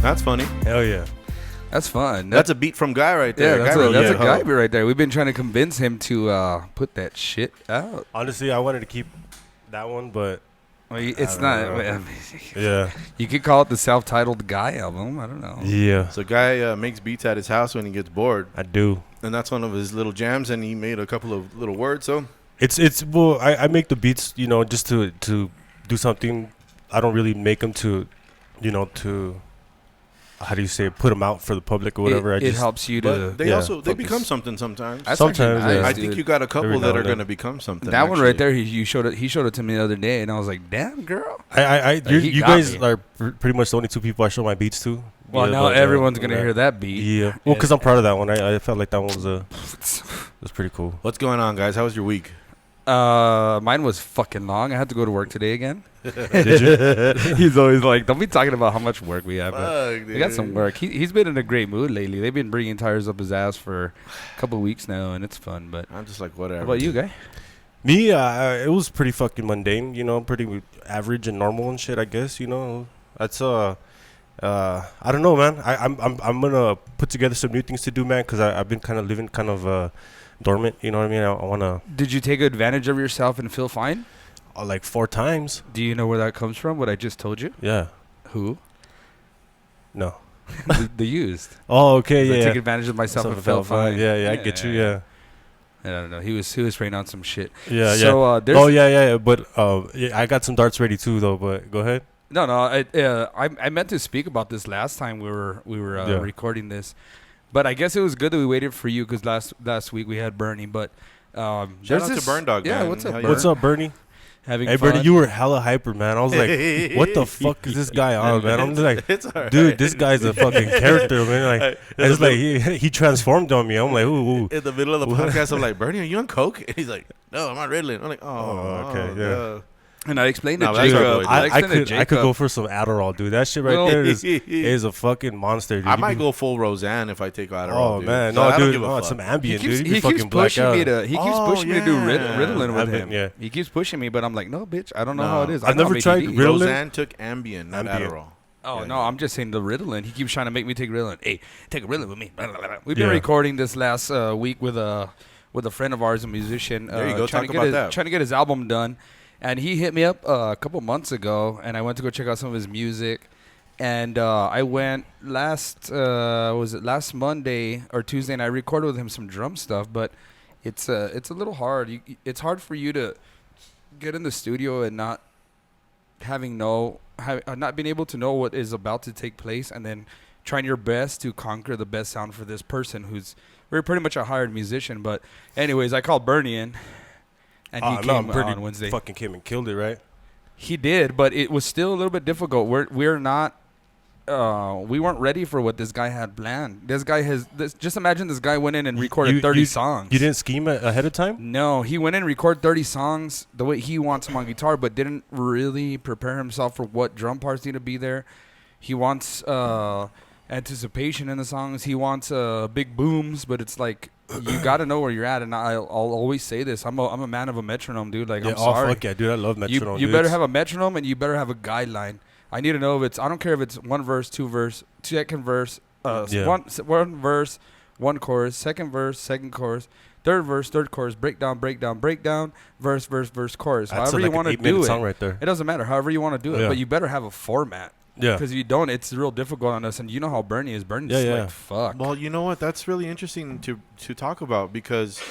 That's funny. Hell yeah. That's fun. That's a beat from Guy right there. Yeah, that's a guy beat right there. We've been trying to convince him to put that shit out. Honestly, I wanted to keep that one, but it's not. Yeah. You could call it the self-titled Guy album. I don't know. Yeah. So Guy makes beats at his house when he gets bored. I do. And that's one of his little jams, and he made a couple of little words. So well, I make the beats, just to do something. I don't really make them to, to, how do you say it, put them out for the public or whatever. It helps you to. They become something sometimes. That's sometimes, nice, I think you got a couple that are going to become something. That one right there, he showed it to me the other day, and I was like, "Damn, girl!" You guys are pretty much the only two people I show my beats to. Well, now everyone's gonna hear that beat. Yeah. Well, because I'm proud of that one. I felt like that one was pretty cool. What's going on, guys? How was your week? Mine was fucking long. I had to go to work today again. Did you? He's always like, "Don't be talking about how much work we have." Fuck, We got some work. He's been in a great mood lately. They've been bringing tires up his ass for a couple of weeks now, and it's fun. But I'm just like, whatever. how about you, Guy? Me, it was pretty fucking mundane. Pretty average and normal and shit. I guess. That's I don't know, man. I'm gonna put together some new things to do, man, because I've been kind of living dormant. You know what I mean? I wanna. Did you take advantage of yourself and feel fine? Like 4 times. Do you know where that comes from? What I just told you? Yeah. Who? No. the used. Oh, okay, I yeah. take advantage of myself and felt fine. Yeah, I get you. Yeah. I don't know. He was spraying on some shit. Yeah, so, yeah. But I got some darts ready too, though. But go ahead. No. I meant to speak about this last time we were recording this, but I guess it was good that we waited for you because last week we had Bernie. But shout out to Burn Dog. Yeah, man. what's up, Burn? What's up, Bernie? Hey, Bernie, you were hella hyper, man. I was like, what the fuck is this guy on, man? I'm just like, dude, this guy's a fucking character, man. Like, it's like he transformed on me. I'm like, ooh. In the middle of the podcast, I'm like, Bernie, are you on coke? And he's like, no, I'm on Ritalin. I'm like, okay, yeah. And I explained to that's Jacob. I could go for some Adderall, dude. That shit there is a fucking monster, dude. I might go full Roseanne if I take Adderall. Oh, dude. man. So no, dude. No, it's some Ambien, dude. He keeps pushing me to. He keeps pushing me to do Ritalin with him. Yeah. He keeps pushing me, but I'm like, no, bitch. I don't know how it is. I've never tried ADD. Ritalin. Roseanne took Ambien, not Adderall. Oh, no, I'm just saying the Ritalin. He keeps trying to make me take Ritalin. Hey, take a Ritalin with me. We've been recording this last week with a friend of ours, a musician. There you go. Talk about that. Trying to get his album done. And he hit me up a couple months ago, and I went to go check out some of his music. And I went last Monday or Tuesday, and I recorded with him some drum stuff. But it's a little hard. It's hard for you to get in the studio and not being able to know what is about to take place, and then trying your best to conquer the best sound for this person who's pretty much a hired musician. But anyways, I called Bernie in. And he came on Wednesday. Fucking came and killed it, right? He did, but it was still a little bit difficult. We're not. We weren't ready for what this guy had planned. This guy just imagine this guy went in and recorded 30 songs. You didn't scheme ahead of time? No, he went in and recorded 30 songs the way he wants them on guitar, but didn't really prepare himself for what drum parts need to be there. He wants anticipation in the songs. He wants big booms, but it's like you got to know where you're at. And I'll always say this: I'm a man of a metronome, dude. Like, I'm sorry. Oh, fuck yeah, dude. I love metronome. You better have a metronome, and you better have a guideline. I need to know if it's. I don't care if it's one verse, two verse, second verse, one verse, one chorus, second verse, second chorus, third verse, third chorus, breakdown, verse, chorus. That's however you want to do it. Song right there. It doesn't matter. However you want to do it, but you better have a format. Yeah. Because if you don't, it's real difficult on us. And you know how Bernie is. Bernie's like, fuck. Well, you know what? That's really interesting to talk about because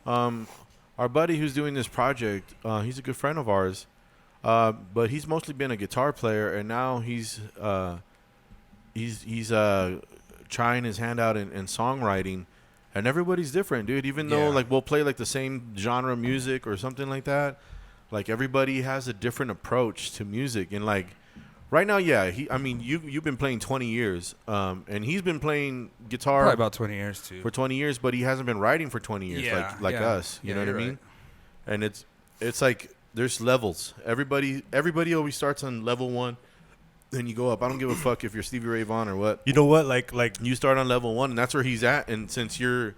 our buddy who's doing this project, he's a good friend of ours, but he's mostly been a guitar player, and now he's trying his hand out in songwriting, and everybody's different, dude. Even though like we'll play like the same genre of music or something like that, like everybody has a different approach to music, and like. Right now, you've been playing 20 years, and he's been playing guitar probably about 20 years too. For 20 years, but he hasn't been writing for 20 years like us. You know what I mean? Right. And it's like there's levels. Everybody always starts on level 1, then you go up. I don't give a fuck if you're Stevie Ray Vaughan or what. You know what? Like you start on level 1, and that's where he's at. And since you're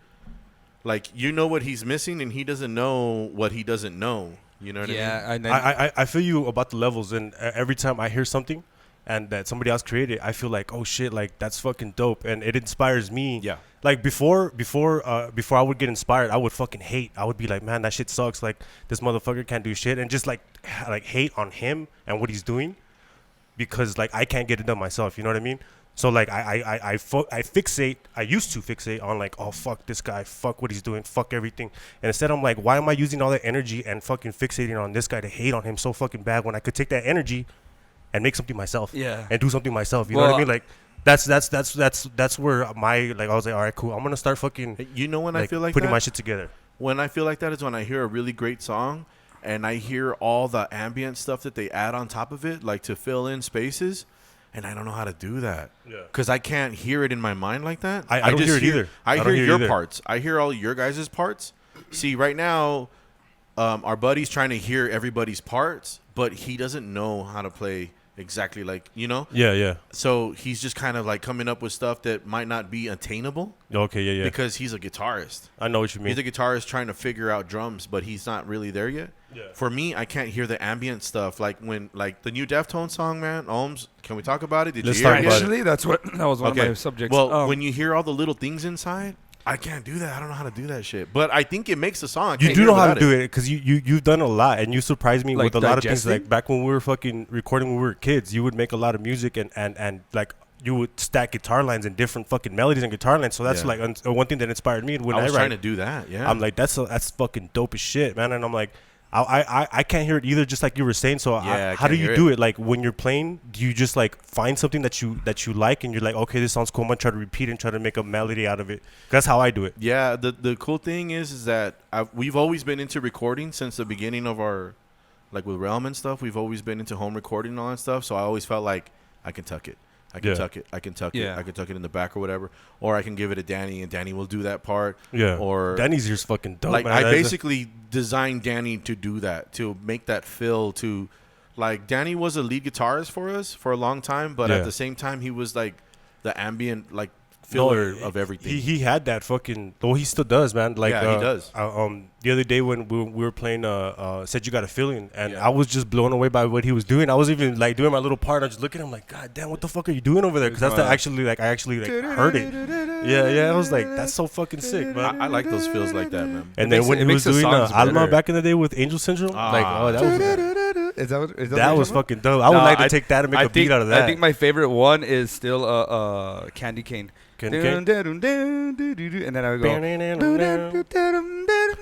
like you know what he's missing, and he doesn't know what he doesn't know. You know what I mean? I feel you about the levels, and every time I hear something, and that somebody else created, I feel like, oh shit, like that's fucking dope, and it inspires me. Yeah. Like before I would get inspired, I would fucking hate. I would be like, man, that shit sucks. Like this motherfucker can't do shit, and just like hate on him and what he's doing, because like I can't get it done myself. You know what I mean? So like I fixate. I used to fixate on like, oh fuck this guy, fuck what he's doing, fuck everything. And instead I'm like, why am I using all that energy and fucking fixating on this guy to hate on him so fucking bad when I could take that energy and make something myself, and do something myself. You know what I mean? Like that's where my like I was like, all right, cool. I'm gonna start fucking. You know when I feel like putting that? my shit together. When I feel like that is when I hear a really great song, and I hear all the ambient stuff that they add on top of it, like to fill in spaces, and I don't know how to do that. Yeah. Because I can't hear it in my mind like that. I don't hear it either. I hear your parts. I hear all your guys' parts. See, right now, our buddy's trying to hear everybody's parts, but he doesn't know how to play exactly like, you know? Yeah. So he's just kind of like coming up with stuff that might not be attainable. Okay, yeah. Because he's a guitarist. I know what you mean. He's a guitarist trying to figure out drums, but he's not really there yet. Yeah. For me, I can't hear the ambient stuff. Like when, like the new Deftones song, man, Ohms, can we talk about it? Did Let's you hear talk it? about it. Actually, that was one of my subjects. Well, when you hear all the little things inside, I can't do that. I don't know how to do that shit. But I think it makes a song. You do know how to do it because you've done a lot, and you surprised me like with a lot of things. Like back when we were fucking recording when we were kids, you would make a lot of music and like you would stack guitar lines and different fucking melodies and guitar lines. So that's like one thing that inspired me. When I was trying to do that. Yeah, I'm like that's fucking dope as shit, man. And I'm like, I can't hear it either, just like you were saying. So how do you do it? Like when you're playing, do you just like find something that you like and you're like, okay, this sounds cool, I'm gonna try to repeat and try to make a melody out of it? That's how I do it. Yeah, the cool thing is that we've always been into recording since the beginning of our, like with Realm and stuff. We've always been into home recording and all that stuff. So I always felt like I can tuck it. I can tuck it. I can tuck it. I can tuck it in the back or whatever. Or I can give it to Danny, and Danny will do that part. Yeah. Or Danny's just fucking dope. Like man. I basically designed Danny to do that, to make that fill. To like Danny was a lead guitarist for us for a long time, but at the same time he was like the ambient like filler of everything. He had that fucking. Well, he still does, man. Like he does. The other day when we were playing Said You Got a Feeling, and I was just blown away by what he was doing. I was even like doing my little part. I was just looking at him like, God damn, what the fuck are you doing over there? Because that's I actually heard it. Yeah. I was like, that's so fucking sick, man. I like those feels like that, man. And then when he was doing Alma back in the day with Angel Syndrome, like, oh, that was that was fucking dope. I would like to take that and make a beat out of that. I think my favorite one is still Candy Cane. And then I would go.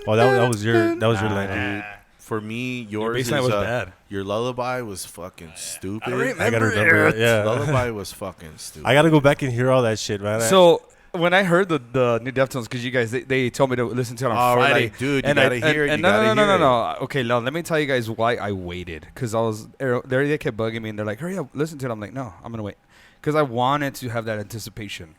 Oh, that was your line. For me, yours was bad. Your lullaby was fucking stupid. I gotta remember it. Yeah, lullaby was fucking stupid. I gotta go back and hear all that shit, man. So when I heard the new Deftones, because you guys they told me to listen to it on Friday, dude, you gotta hear it. No. Okay, now let me tell you guys why I waited. Because they kept bugging me and they're like, hurry up, listen to it. I'm like, no, I'm gonna wait, because I wanted to have that anticipation.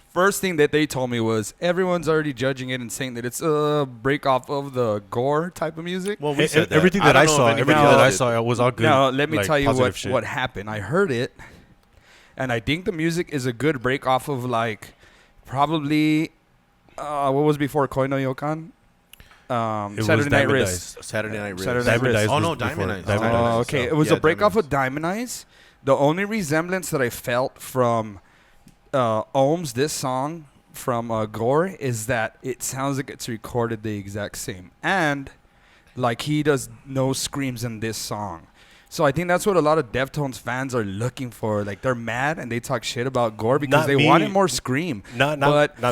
First thing that they told me was everyone's already judging it and saying that it's a break off of the gore type of music. Well, we said that. Everything that I saw was all good. Now, let me tell you what happened. I heard it, and I think the music is a good break off of like probably what was before Koi no Yokan? Saturday Night Riz. Saturday Night Riz. Oh, no, Diamond Eyes. Oh, okay. It was a break off of Diamond Eyes. The only resemblance that I felt from Ohms, this song from Gore, is that it sounds like it's recorded the exact same, and like he does no screams in this song. So I think that's what a lot of Deftones fans are looking for. Like they're mad and they talk shit about Gore because they wanted more scream. Not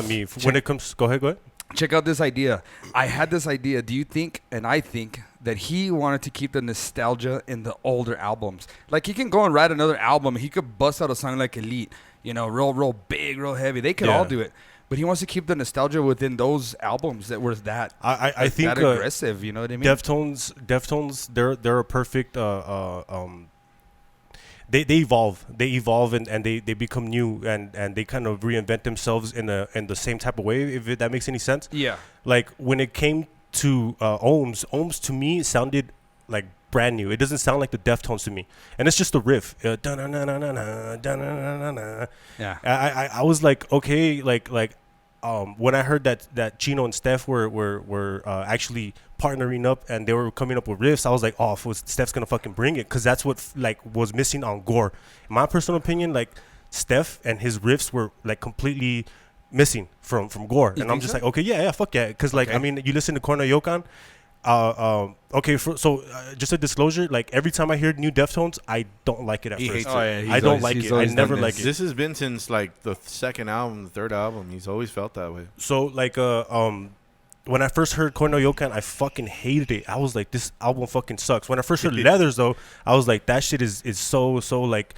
me. When it comes, go ahead. Check out this idea. I had this idea. Do you think, and I think, that he wanted to keep the nostalgia in the older albums? Like he can go and write another album. He could bust out a song like Elite. You know, real big, real heavy. They could all do it. But he wants to keep the nostalgia within those albums that were that I think that aggressive. You know what I mean? Deftones, they're a perfect. They evolve. They evolve and they become new and they kind of reinvent themselves in the same type of way. If that makes any sense. Yeah. Like when it came to Ohms to me sounded like brand new. It doesn't sound like the Deftones to me, and it's just the riff. Yeah. I was like, okay, like when I heard that Chino and Steph were actually partnering up and they were coming up with riffs, I was like, oh, Steph's gonna fucking bring it, because that's what like was missing on Gore. In my personal opinion, like Steph and his riffs were like completely missing from Gore, and I'm just like, okay, yeah, fuck yeah, because like I mean, you listen to Corno Yokan. Okay, just a disclosure, like every time I hear new Deftones, I don't like it at first. I don't like it. I never like it. This has been since like the second album, the third album. He's always felt that way. So like when I first heard Corno Yokan, I fucking hated it. I was like, this album fucking sucks. When I first heard Leathers though, I was like, that shit is so like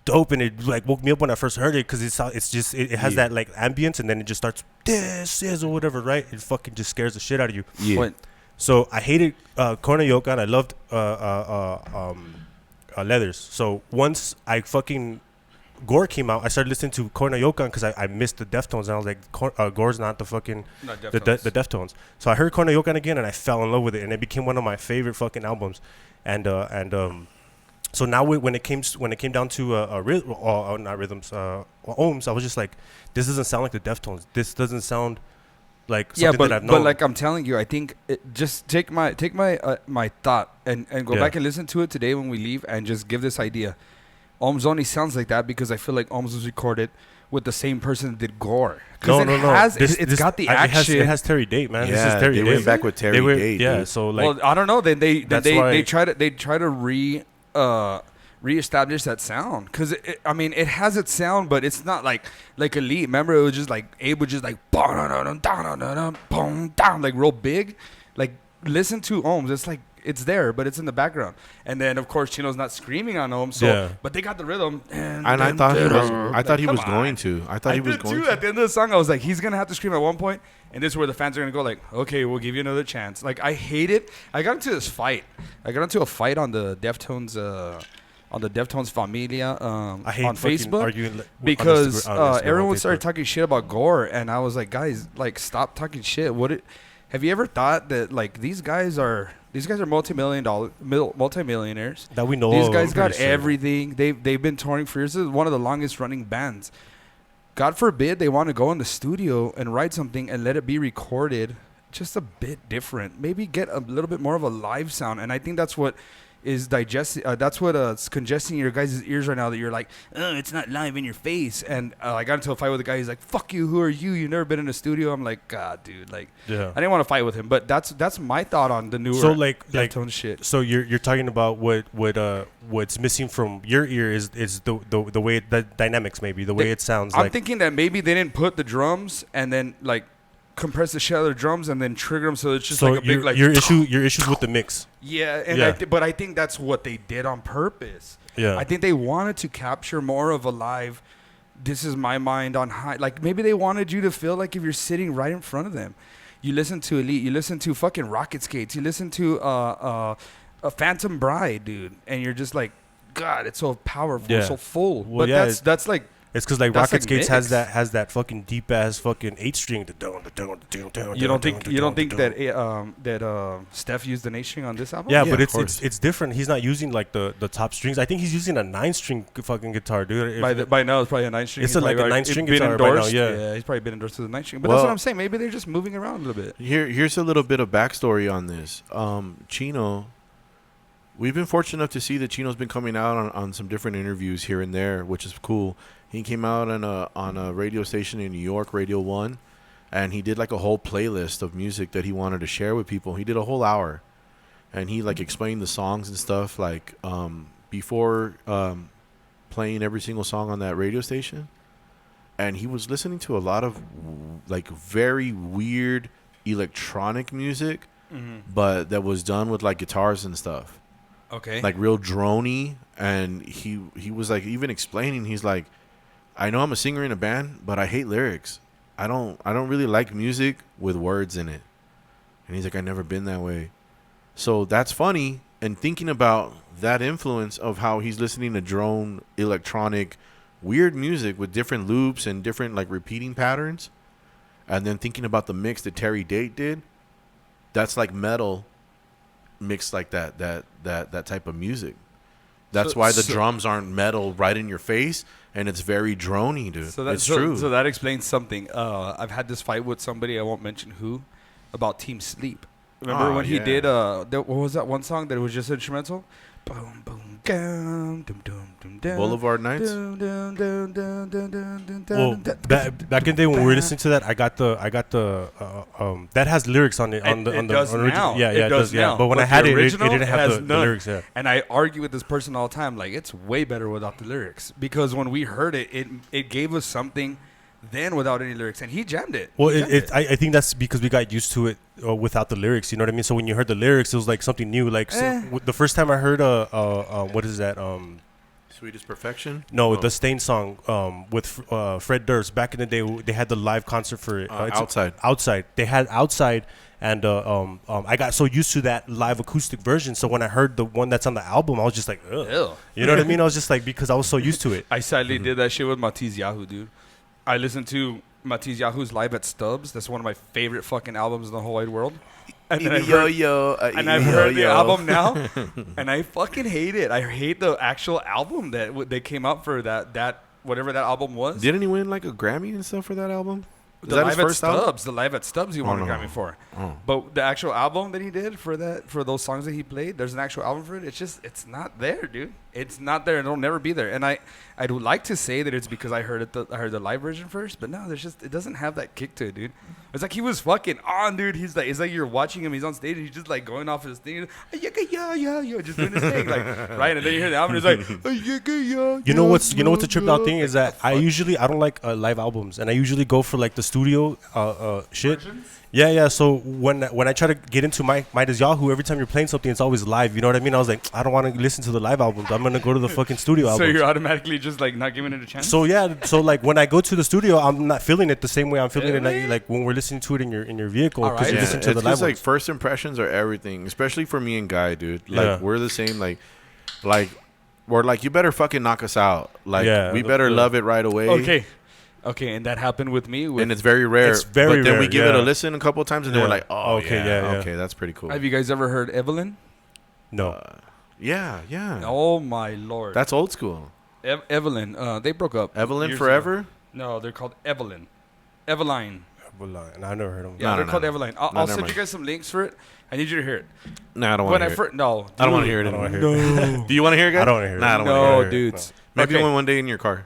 dope, and it like woke me up when I first heard it, because it has that like ambience, and then it just starts this is or whatever, right? It fucking just scares the shit out of you. Yeah. So I hated Corno Yokan. I loved Leathers. So once I fucking Gore came out, I started listening to Corno Yokan because I missed the Deftones, and I was like, Gore's not the fucking the Deftones. So I heard Corno Yokan again, and I fell in love with it, and it became one of my favorite fucking albums. And so now when it came down to not rhythms, ohms, I was just like, this doesn't sound like the Deftones. This doesn't sound like something that I've known. But like I'm telling you, I think just take my my thought and go back and listen to it today when we leave, and just give this idea. Ohms only sounds like that because I feel like Ohms was recorded with the same person that did Gore. No. It's got the action. It has Terry Date, man. Yeah, this is Terry they Date. went back with Terry Date. Yeah, dude. so like, well, I don't know. Then they try to reestablish that sound, because it has its sound, but it's not like Elite. Remember, it was just like Abe would just like like real big. Like, listen to Ohms. It's like it's there, but it's in the background. And then of course Chino's not screaming on Ohms, so but they got the rhythm. And I thought he was. I thought he was going to. I thought he was going to. At the end of the song, I was like, he's gonna have to scream at one point, and this is where the fans are gonna go like, okay, we'll give you another chance. Like, I hate it. I got into a fight on the Deftones. On the Deftones Familia on Facebook, because everyone started talking shit about Gore, and I was like, guys, like, stop talking shit. Have you ever thought that like these guys are multimillionaires that we know? These guys got everything. They've been touring for years. This is one of the longest running bands. God forbid they want to go in the studio and write something and let it be recorded just a bit different. Maybe get a little bit more of a live sound, and I think that's what is that's what's congesting your guys' ears right now, that you're like, oh, it's not live in your face. And I got into a fight with a guy. He's like, fuck you, who are you? You've never been in a studio. I'm like, God, dude, like, I didn't want to fight with him, but that's my thought on the newer Deftones shit. So you're talking about what's missing from your ear is the way the dynamics, maybe the way it sounds. I'm thinking that maybe they didn't put the drums and then like compress the shit out of the drums and then trigger them, so it's just like a big like. Your issues with the mix. Yeah, and but I think that's what they did on purpose. Yeah, I think they wanted to capture more of a live. This is my mind on high. Like, maybe they wanted you to feel like if you're sitting right in front of them. You listen to Elite, you listen to fucking Rocket Skates, you listen to a Phantom Bride, dude, and you're just like, God, it's so powerful, so full. Well, but that's like. It's because like Rocket Skates has that fucking deep ass fucking 8-string. You don't think that Steph used an 8-string on this album? Yeah, but it's different. He's not using like the top strings. I think he's using a 9-string fucking guitar, dude. By now it's probably a 9-string. It's like a 9-string guitar by now. Yeah, he's probably been endorsed to the 9-string. But that's what I'm saying. Maybe they're just moving around a little bit. Here's a little bit of backstory on this. Chino. We've been fortunate enough to see that Chino's been coming out on some different interviews here and there, which is cool. He came out on a radio station in New York, Radio 1, and he did like a whole playlist of music that he wanted to share with people. He did a whole hour, and he like explained the songs and stuff like before playing every single song on that radio station. And he was listening to a lot of like very weird electronic music, but that was done with like guitars and stuff. Okay. Like real droney, and he was like even explaining, he's like, I know I'm a singer in a band, but I hate lyrics. I don't really like music with words in it. And he's like, I've never been that way. So that's funny. And thinking about that influence of how he's listening to drone electronic weird music with different loops and different like repeating patterns, and then thinking about the mix that Terry Date did, that's like metal mixed like that type of music. That's why the drums aren't metal right in your face. and it's very drony, dude. So that's true. So that explains something. I've had this fight with somebody, I won't mention who, about Team Sleep. Remember when he did what was that one song that was just instrumental? Boom boom dum dum dum dum. Boulevard Nights. Well, back in the day when we were listening to that, I got the that has lyrics on it on the original. Now. Yeah, it does yeah. now. But when I had it didn't have the none. lyrics. Yeah. And I argue with this person all the time, like it's way better without the lyrics, because when we heard it, it gave us something then without any lyrics, and he jammed it. Well, I think that's because we got used to it without the lyrics. You know what I mean? So when you heard the lyrics, it was like something new. Like the first time I heard what is that? Sweetest Perfection? No, the Stain song with Fred Durst. Back in the day, they had the live concert for it. Outside. Outside. They had Outside, and I got so used to that live acoustic version. So when I heard the one that's on the album, I was just like, ugh. Ew. You know what I mean? I was just like, because I was so used to it. I sadly did that shit with Matiz Yahoo, dude. I listened to Matiz Yahoo's Live at Stubbs. That's one of my favorite fucking albums in the whole wide world. And then I've heard the album now, and I fucking hate it. I hate the actual album that they came out for that whatever that album was. Didn't he win like a Grammy and stuff for that album? The Live at Stubbs. The Live at Stubbs he won a Grammy for. Oh. But the actual album that he did for those songs that he played, there's an actual album for it. It's not there, dude. It's not there, and it'll never be there. And I'd like to say that it's because I heard the live version first, but no, it doesn't have that kick to it, dude. It's like he was fucking on, dude. It's like you're watching him. He's on stage. And he's just like going off his thing, just doing his thing, like right. And then you hear the album. It's like You know what's the tripped out thing is that I don't like live albums, and I usually go for like the studio shit. Versions? Yeah. So when I try to get into my Does Yahoo, every time you're playing something, it's always live. You know what I mean? I was like, I don't want to listen to the live albums. I'm gonna go to the fucking studio albums. So you're automatically just like not giving it a chance. So yeah. So like when I go to the studio, I'm not feeling it the same way I'm feeling it like when we're listening to it in your vehicle. Because you listen to the live. It's like first impressions are everything, especially for me and Guy, dude. Like we're the same. Like we're like, you better fucking knock us out. Like we better love it right away. Okay, and that happened with me. And it's very rare. It's very But then rare, we give it a listen a couple of times, and then we're like, oh, okay, that's pretty cool. Have you guys ever heard Evelyn? No. Yeah. Oh, my Lord. That's old school. Evelyn, they broke up. Evelyn Forever? Ago. No, they're called Evelyn. Eveline. And I never heard them. Yeah, they're called Eveline. I'll send you guys some links for it. I need you to hear it. No, I don't want to hear it. No. I don't want to hear it anymore. No. Do you want to hear it, guys? I don't want to hear it. Nah, I don't want to hear it. No, dudes. Maybe one day in your car.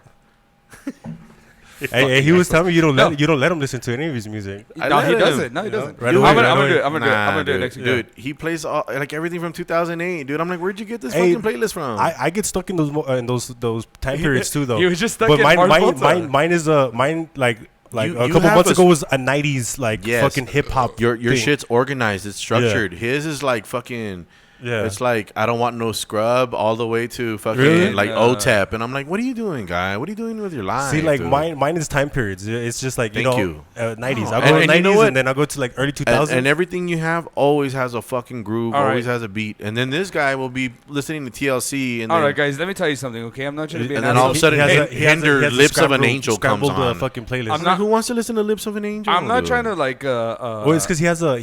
Hey, he was telling me you don't let him listen to any of his music. No, he doesn't. No, he doesn't. Right I'm away, gonna do it. I'm gonna do it next week. Dude, he plays like everything from 2008. Dude, I'm like, where'd you get this fucking playlist from? I get stuck in those time periods too, though. He was just stuck but in mine is a couple months ago was a 90s fucking hip hop. Your shit's organized. It's structured. His is like fucking. Yeah, it's like I don't want no scrub all the way to fucking like OTEP, and I'm like, what are you doing, guy? What are you doing with your life? See, like dude? mine is time periods. It's just like 90s. I'll go to 90s, you know and then I'll go to like early 2000s. And everything you have always has a fucking groove, always has a beat. And then this guy will be listening to TLC. And all right, guys, let me tell you something, okay? I'm not trying to be. And then all of a sudden, Hinder Lips of an Angel comes on. Fucking playlist. I'm not. Who wants to listen to Lips of an Angel? I'm not trying to like. Well, it's because he has a.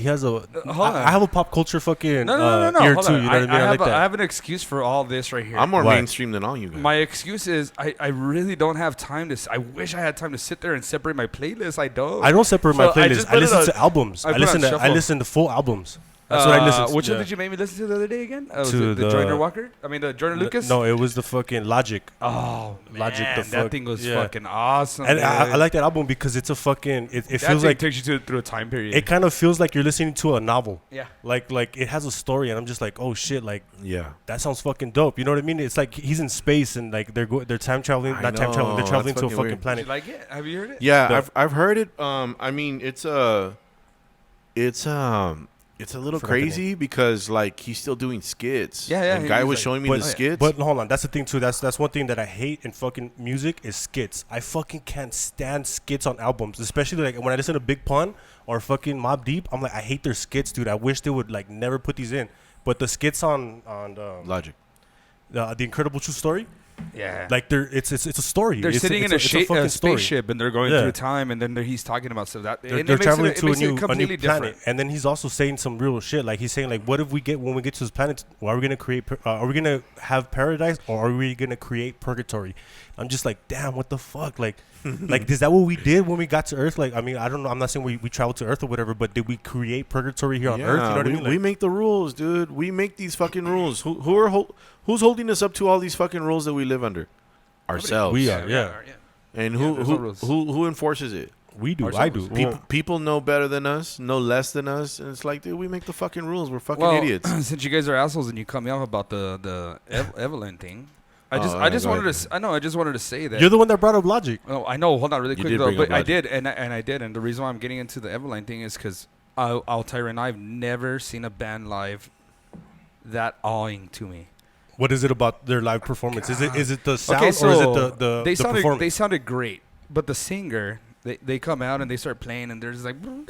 I have a pop culture fucking no. ear too. You know what I mean? I have an excuse for all this right here. I'm more mainstream than all you guys. My excuse is I really don't have time to. I wish I had time to sit there and separate my playlist. I don't. I don't separate my playlist. I listen to albums. I listen to full albums. That's what I listen to. Which one did you make me listen to the other day again? The Joyner Walker? I mean, the Joyner Lucas? No, it was the fucking Logic. Oh, man. Logic, that thing was fucking awesome. And I like that album because it's a fucking... It feels like... takes you through a time period. It kind of feels like you're listening to a novel. Yeah. Like it has a story, and I'm just like, oh, shit, like... Yeah. That sounds fucking dope. You know what I mean? It's like he's in space, and like they're time traveling... Not time traveling. They're traveling to a fucking planet. Did you like it? Have you heard it? Yeah, I've heard it. I mean, it's a little crazy because like he's still doing skits. Yeah. And guy was showing me the skits. But hold on, that's the thing too. That's one thing that I hate in fucking music is skits. I fucking can't stand skits on albums, especially like when I listen to Big Pun or fucking Mobb Deep. I'm like, I hate their skits, dude. I wish they would like never put these in. But the skits on Logic, the Incredible True Story. Yeah. Like it's a story. They're sitting in a fucking story. spaceship and they're going through time, and then he's talking about stuff that they're traveling to a new planet, different. And then he's also saying some real shit. Like he's saying, like, what if when we get to this planet, are we gonna create? Are we gonna have paradise, or are we gonna create purgatory? I'm just like, damn, what the fuck? Like, like, is that what we did when we got to Earth? Like, I mean, I don't know. I'm not saying we traveled to Earth or whatever, but did we create purgatory here on Earth? You know what I mean? Like, we make the rules, dude. We make these fucking rules. Who's holding us up to all these fucking rules that we live under? Ourselves. We are, yeah. And who enforces it? We do. Ourselves. I do. People know better than us, know less than us, and it's like, dude, we make the fucking rules. We're fucking idiots. Since you guys are assholes and you cut me off about the Evelyn thing, I just wanted to say that You're the one that brought up Logic. Oh, I know. Hold on, really You quick did though. bring up But I Logic. did, and I did, and the reason why I'm getting into the Evelyn thing is because I'll tell you right now, I've never seen a band live that awing to me. What is it about their live performance? Is it the sound Okay, so or is it the performance? they sounded great, but the singer they come out and they start playing and they're just like doing all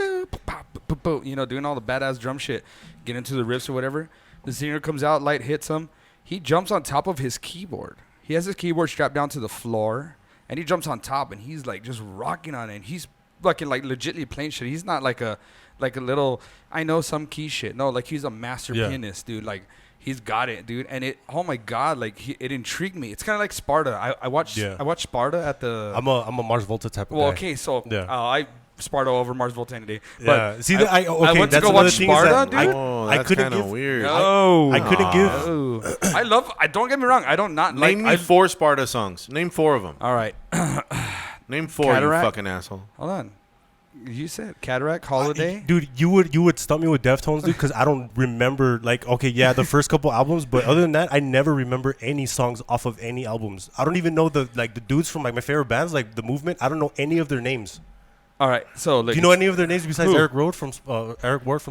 the badass drum shit, get into the riffs or whatever. The singer comes out, light hits him, he jumps on top of his keyboard. He has his keyboard strapped down to the floor, and he jumps on top and he's like just rocking on it. And he's fucking like legitly playing shit. He's not like a little I know some key shit. No, like he's a master pianist, dude. Like. He's got it, dude, and oh my god, like it intrigued me. It's kind of like Sparta. I watched Sparta at the. I'm a Mars Volta type of guy. Well, okay, so I Sparta over Mars Volta any day. But see, I went to go watch Sparta, dude. That's kind of weird. No, I couldn't give. I don't get me wrong. I don't not name me 4 Sparta songs. Name 4 of them. All right. Name 4, Cataract? you fucking asshole. Hold on. You said Cataract, Holiday? Dude, you would stump me with Deftones, dude, because I don't remember, like, okay, yeah, the first couple albums, but other than that, I never remember any songs off of any albums. I don't even know the dudes from, like, my favorite bands, like, The Movement. I don't know any of their names. All right, so... Like, do you know any of their names besides who? Eric Ward from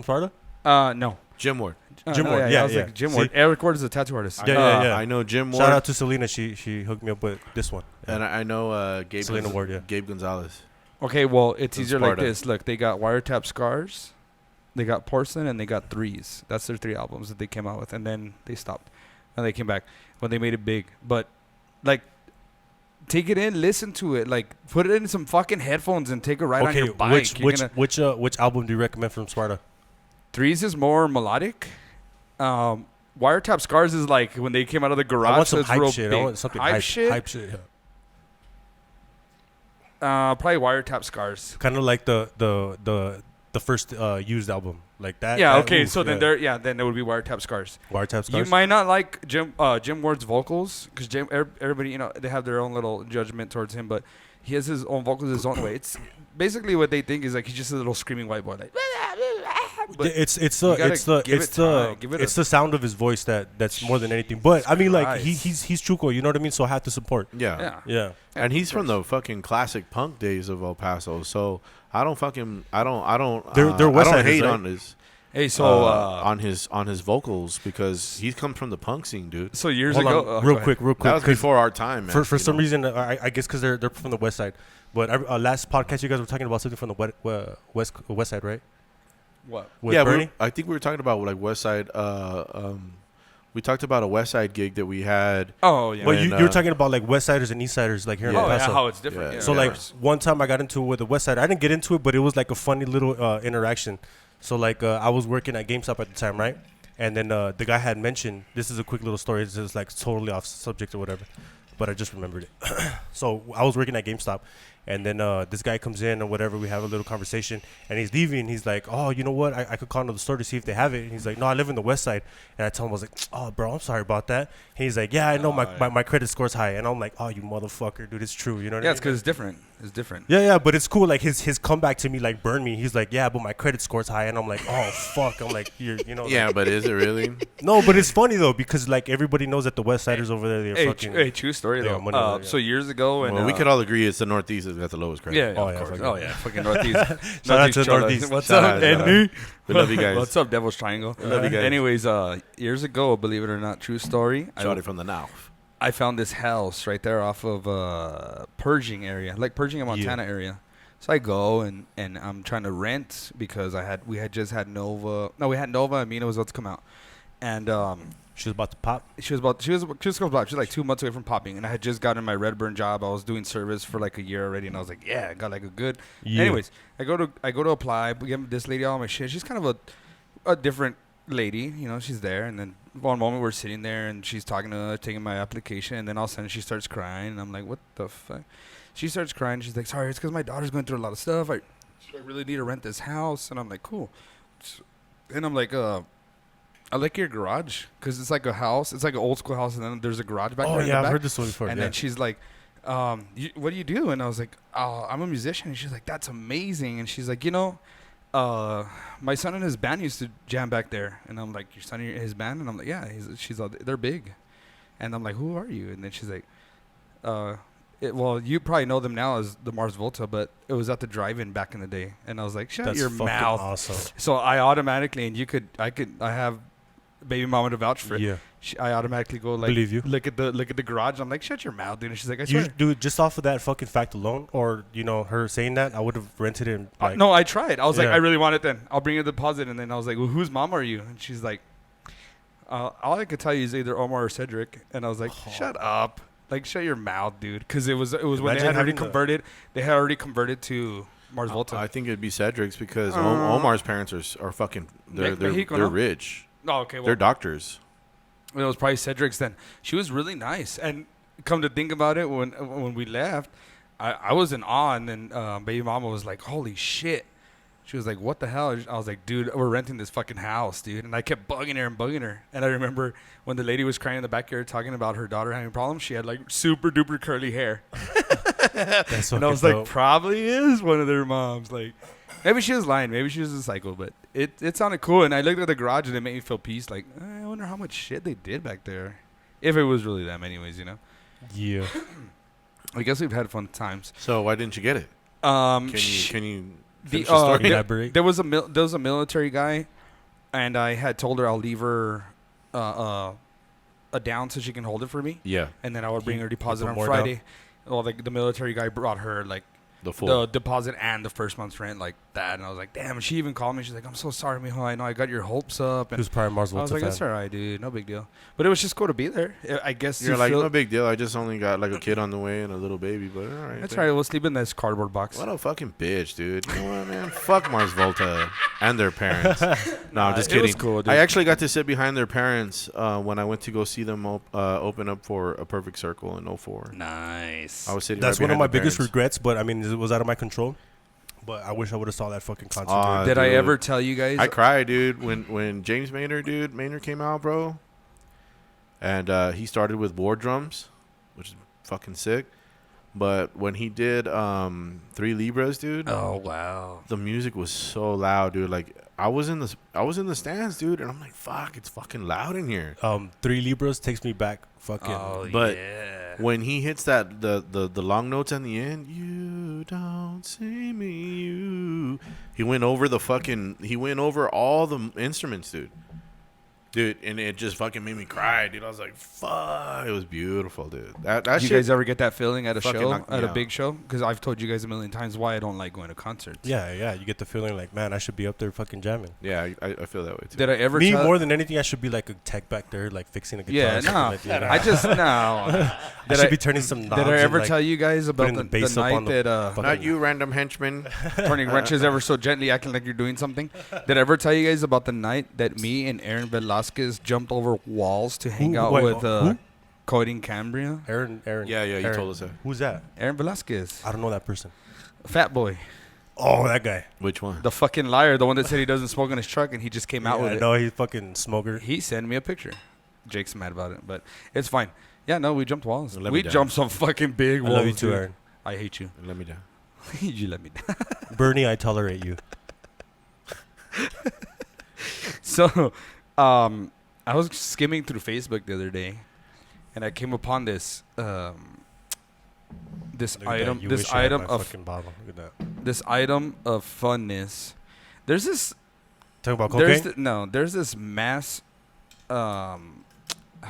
Sparta? No. Jim Ward. Jim Ward, yeah. Like Jim Ward. Eric Ward is a tattoo artist. Yeah. I know Jim Ward. Shout out to Selena. She hooked me up with this one. Yeah. And I know Selena Ward, Gabe Gonzalez. Okay, well, it's easier Sparta. like this. Look, they got Wiretap Scars, they got Porcelain, and they got Threes. That's their 3 albums that they came out with, and then they stopped. And they came back when they made it big. But, like, take it in, listen to it. Like, put it in some fucking headphones and take a ride on your bike. Which album do you recommend from Sparta? Threes is more melodic. Wiretap Scars is like when they came out of the garage. I want some hype hype shit. I want something hype shit. Yeah. Probably Wiretap Scars. Kind of like the first used album, like that. Yeah. That, Okay. So then then it would be Wiretap Scars. Wiretap Scars. You might not like Jim Ward's vocals because everybody they have their own little judgment towards him, but he has his own vocals his own way. It's basically what they think is like he's just a little screaming white boy. Like, but it's the sound of his voice that's more than anything. But I mean, like he's Chuco, you know what I mean? So I have to support. Yeah. And he's from the fucking classic punk days of El Paso. So I don't hate on his. Hey, so on his vocals because he comes from the punk scene, dude. So years Hold ago, on, real quick. That was before our time, man. For some reason, I guess because they're from the west side. But last podcast, you guys were talking about something from the west side, right? What? With Bernie? I think we were talking about like West Side. We talked about a West Side gig that we had. Oh yeah. Well, you were talking about like West Siders and East Siders, like here in El Paso. Yeah, how it's different. Yeah. So like one time I got into it with the West Side. I didn't get into it, but it was like a funny little interaction. So like I was working at GameStop at the time, right? And then the guy had mentioned, this is a quick little story. It's just like totally off subject or whatever, but I just remembered it. So I was working at GameStop. And then this guy comes in or whatever. We have a little conversation. And he's leaving. He's like, oh, you know what? I could call into the store to see if they have it. And he's like, no, I live in the west side. And I told him, I was like, oh, bro, I'm sorry about that. And he's like, yeah, I know my credit score's high. And I'm like, oh, you motherfucker, dude, it's true. You know what I mean? Yeah, it's because it's different. It's different. Yeah, but it's cool. Like his comeback to me like burned me. He's like, yeah, but my credit score's high. And I'm like, oh, fuck. I'm like, you know. Yeah, like, but is it really? No, but it's funny, though, because like everybody knows that the west siders over there, they're fucking. Hey, true story, though. So years ago. And, we could all agree it's the Northeast that's got the lowest credit. Yeah, of course. Oh, yeah. Fucking Northeast. Shout out to Northeast. What's up, Andy? We love you guys. What's up, Devil's Triangle? We love you guys. Anyways, years ago, believe it or not, true story. Shot it from the now. I found this house right there off of Pershing area, like Pershing and Montana area. So I go and I'm trying to rent because we had just had Nova. No, we had Nova and Mina was about to come out. And She was about to pop. She was about. She's like 2 months away from popping, and I had just gotten my Redburn job. I was doing service for like a year already, and I was like, yeah, I got like a good. Yeah. Anyways, I go to apply. We give this lady all my shit. She's kind of a different lady, you know. She's there, and then one moment we're sitting there, and she's talking to us, taking my application, and then all of a sudden she starts crying, and I'm like, what the fuck? She starts crying. She's like, sorry, it's because my daughter's going through a lot of stuff. I really need to rent this house, and I'm like, cool. And I'm like, I like your garage because it's like a house. It's like an old school house, and then there's a garage back there. Oh, in yeah, the I've back. heard this one before. And then she's like, what do you do? And I was like, I'm a musician. And she's like, that's amazing. And she's like, you know, my son and his band used to jam back there. And I'm like, your son and his band? And I'm like, yeah. They're big. And I'm like, who are you? And then she's like, well, you probably know them now as the Mars Volta, but it was at the drive-in back in the day. And I was like, shut your mouth. Awesome. So I automatically, and I have baby mama to vouch for it. Yeah. I automatically go like, Believe you. look at the garage. I'm like, shut your mouth, dude. And she's like, I swear. You do it just off of that fucking fact alone, or you know her saying that, I would have rented it. And, like, No, I tried. I was like, Yeah. I really want it. Then I'll bring you a deposit. And then I was like, well, whose mom are you? And she's like, all I could tell you is either Omar or Cedric. And I was like, shut up. Like, shut your mouth, dude. Because it was when they Imagine had already having converted. They had already converted to Mars Volta. I think it'd be Cedric's because Omar's parents are fucking. They're Mexico, no? rich. Oh, okay. Well, They're doctors. it was probably Cedric's then. She was really nice. And come to think about it, when we left, I was in awe. And then baby mama was like, holy shit. She was like, what the hell? I was like, dude, we're renting this fucking house, dude. And I kept bugging her. And I remember when the lady was crying in the backyard talking about her daughter having problems, she had like super duper curly hair. That's And I was like, probably is one of their moms. Like, maybe she was lying. Maybe she was a psycho. But it sounded cool. And I looked at the garage and it made me feel peace. Like, I wonder how much shit they did back there. If it was really them anyways, you know. yeah. I guess we've had fun times. So why didn't you get it? Can Can you finish the story? Elaborate. There was a military guy, and I had told her I'll leave her a down so she can hold it for me, Yeah, and then I would bring her deposit put on more Friday. Well, the military guy brought her like the full. the deposit and the first month's rent like that, and I was like, damn. And she even called me. She's like, I'm so sorry, mijo. I know I got your hopes up. He And was probably Mars I was Volta like, fan. that's all right, dude. No big deal. But it was just cool to be there. I guess You're to like, feel- no big deal. I just only got like a kid on the way and a little baby, but all right. That's right. We'll sleep in this cardboard box. What a fucking bitch, dude. You know what, man? Fuck Mars Volta and their parents. No, I'm just It was kidding. cool, dude. I actually got to sit behind their parents when I went to go see them open up for A Perfect Circle in 04. Nice. I was sitting That's right one of behind my their biggest parents. regrets, but I mean, it was out of my control. But I wish I would have saw that fucking concert. Aw, Did I dude. ever tell you guys? I cried, dude, when James Maynard came out, bro. And he started with war drums, which is fucking sick. But when he did 3 Libras, dude, Oh wow. the music was so loud, dude. Like I was in the stands, dude, and I'm like, fuck, it's fucking loud in here. 3 Libras takes me back. Fucking. Oh But yeah. when he hits that the long notes at the end, you don't see me, you. He went over all the instruments, dude. Dude, and it just fucking made me cry, dude. I was like, fuck. It was beautiful, dude. That Do you shit. guys ever get that feeling at a fucking show, knocked me at a out. big show? Because I've told you guys a million times why I don't like going to concerts. Yeah. You get the feeling like, man, I should be up there fucking jamming. Yeah, I feel that way, too. Did I ever Me, tell more than anything, I should be like a tech back there, like fixing a guitar. Yeah, or something no. like that. I just no. I Did should I- be turning some knobs. Did I ever and, like, tell you guys about putting the the bass up night on the that fucking- Not you, random henchman. turning wrenches ever so gently, acting like you're doing something? Did I ever tell you guys about the night that me and Aaron Velasquez jumped over walls to hang Who? out Wait, with who? Cody Cambria? Aaron. Yeah, you Aaron. told us that. Who's that? Aaron Velasquez, I don't know that person. fat boy, Oh, that guy. Which one? the fucking liar, the one that said he doesn't smoke in his truck, and he just came out with I it. know he's fucking smoker. He sent me a picture. Jake's mad about it, but it's fine. Yeah, no, we jumped walls. Let me We down. jumped some fucking big I walls. love you too, dude. Aaron. I hate you. Let me down. You let me down. Bernie, I tolerate you. So, I was skimming through Facebook the other day, and I came upon this this Look at that. item You this wish you had item my of fucking bottle. Look at that. this item of funness. There's this Talk about there's cocaine. there's this mass how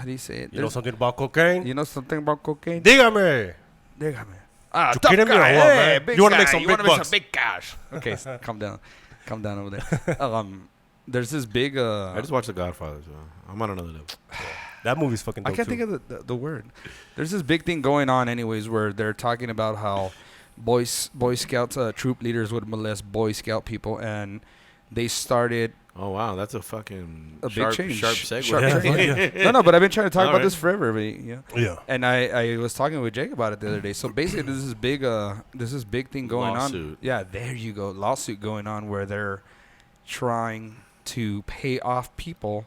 do you say it? You know something about cocaine? You know something about cocaine? Dígame. Dígame. Ah, You tough kidding me or guy. what, Hey, man? big You wanna guy. make some You big wanna make bucks. some big cash. Okay, calm down over there. there's this big. I just watched The Godfather, so I'm on another level. That movie's fucking dope I can't too. think of the word. There's this big thing going on, anyways, where they're talking about how Boy Scouts troop leaders would molest Boy Scout people, and they started Oh wow, that's a fucking a sharp, big change. sharp segue. Sharp Yeah. segue. No, but I've been trying to talk All about right. this forever. But, yeah. Yeah. And I was talking with Jake about it the other day. So basically, there's this big thing going Lawsuit. on. Yeah, there you go, lawsuit going on where they're trying to pay off people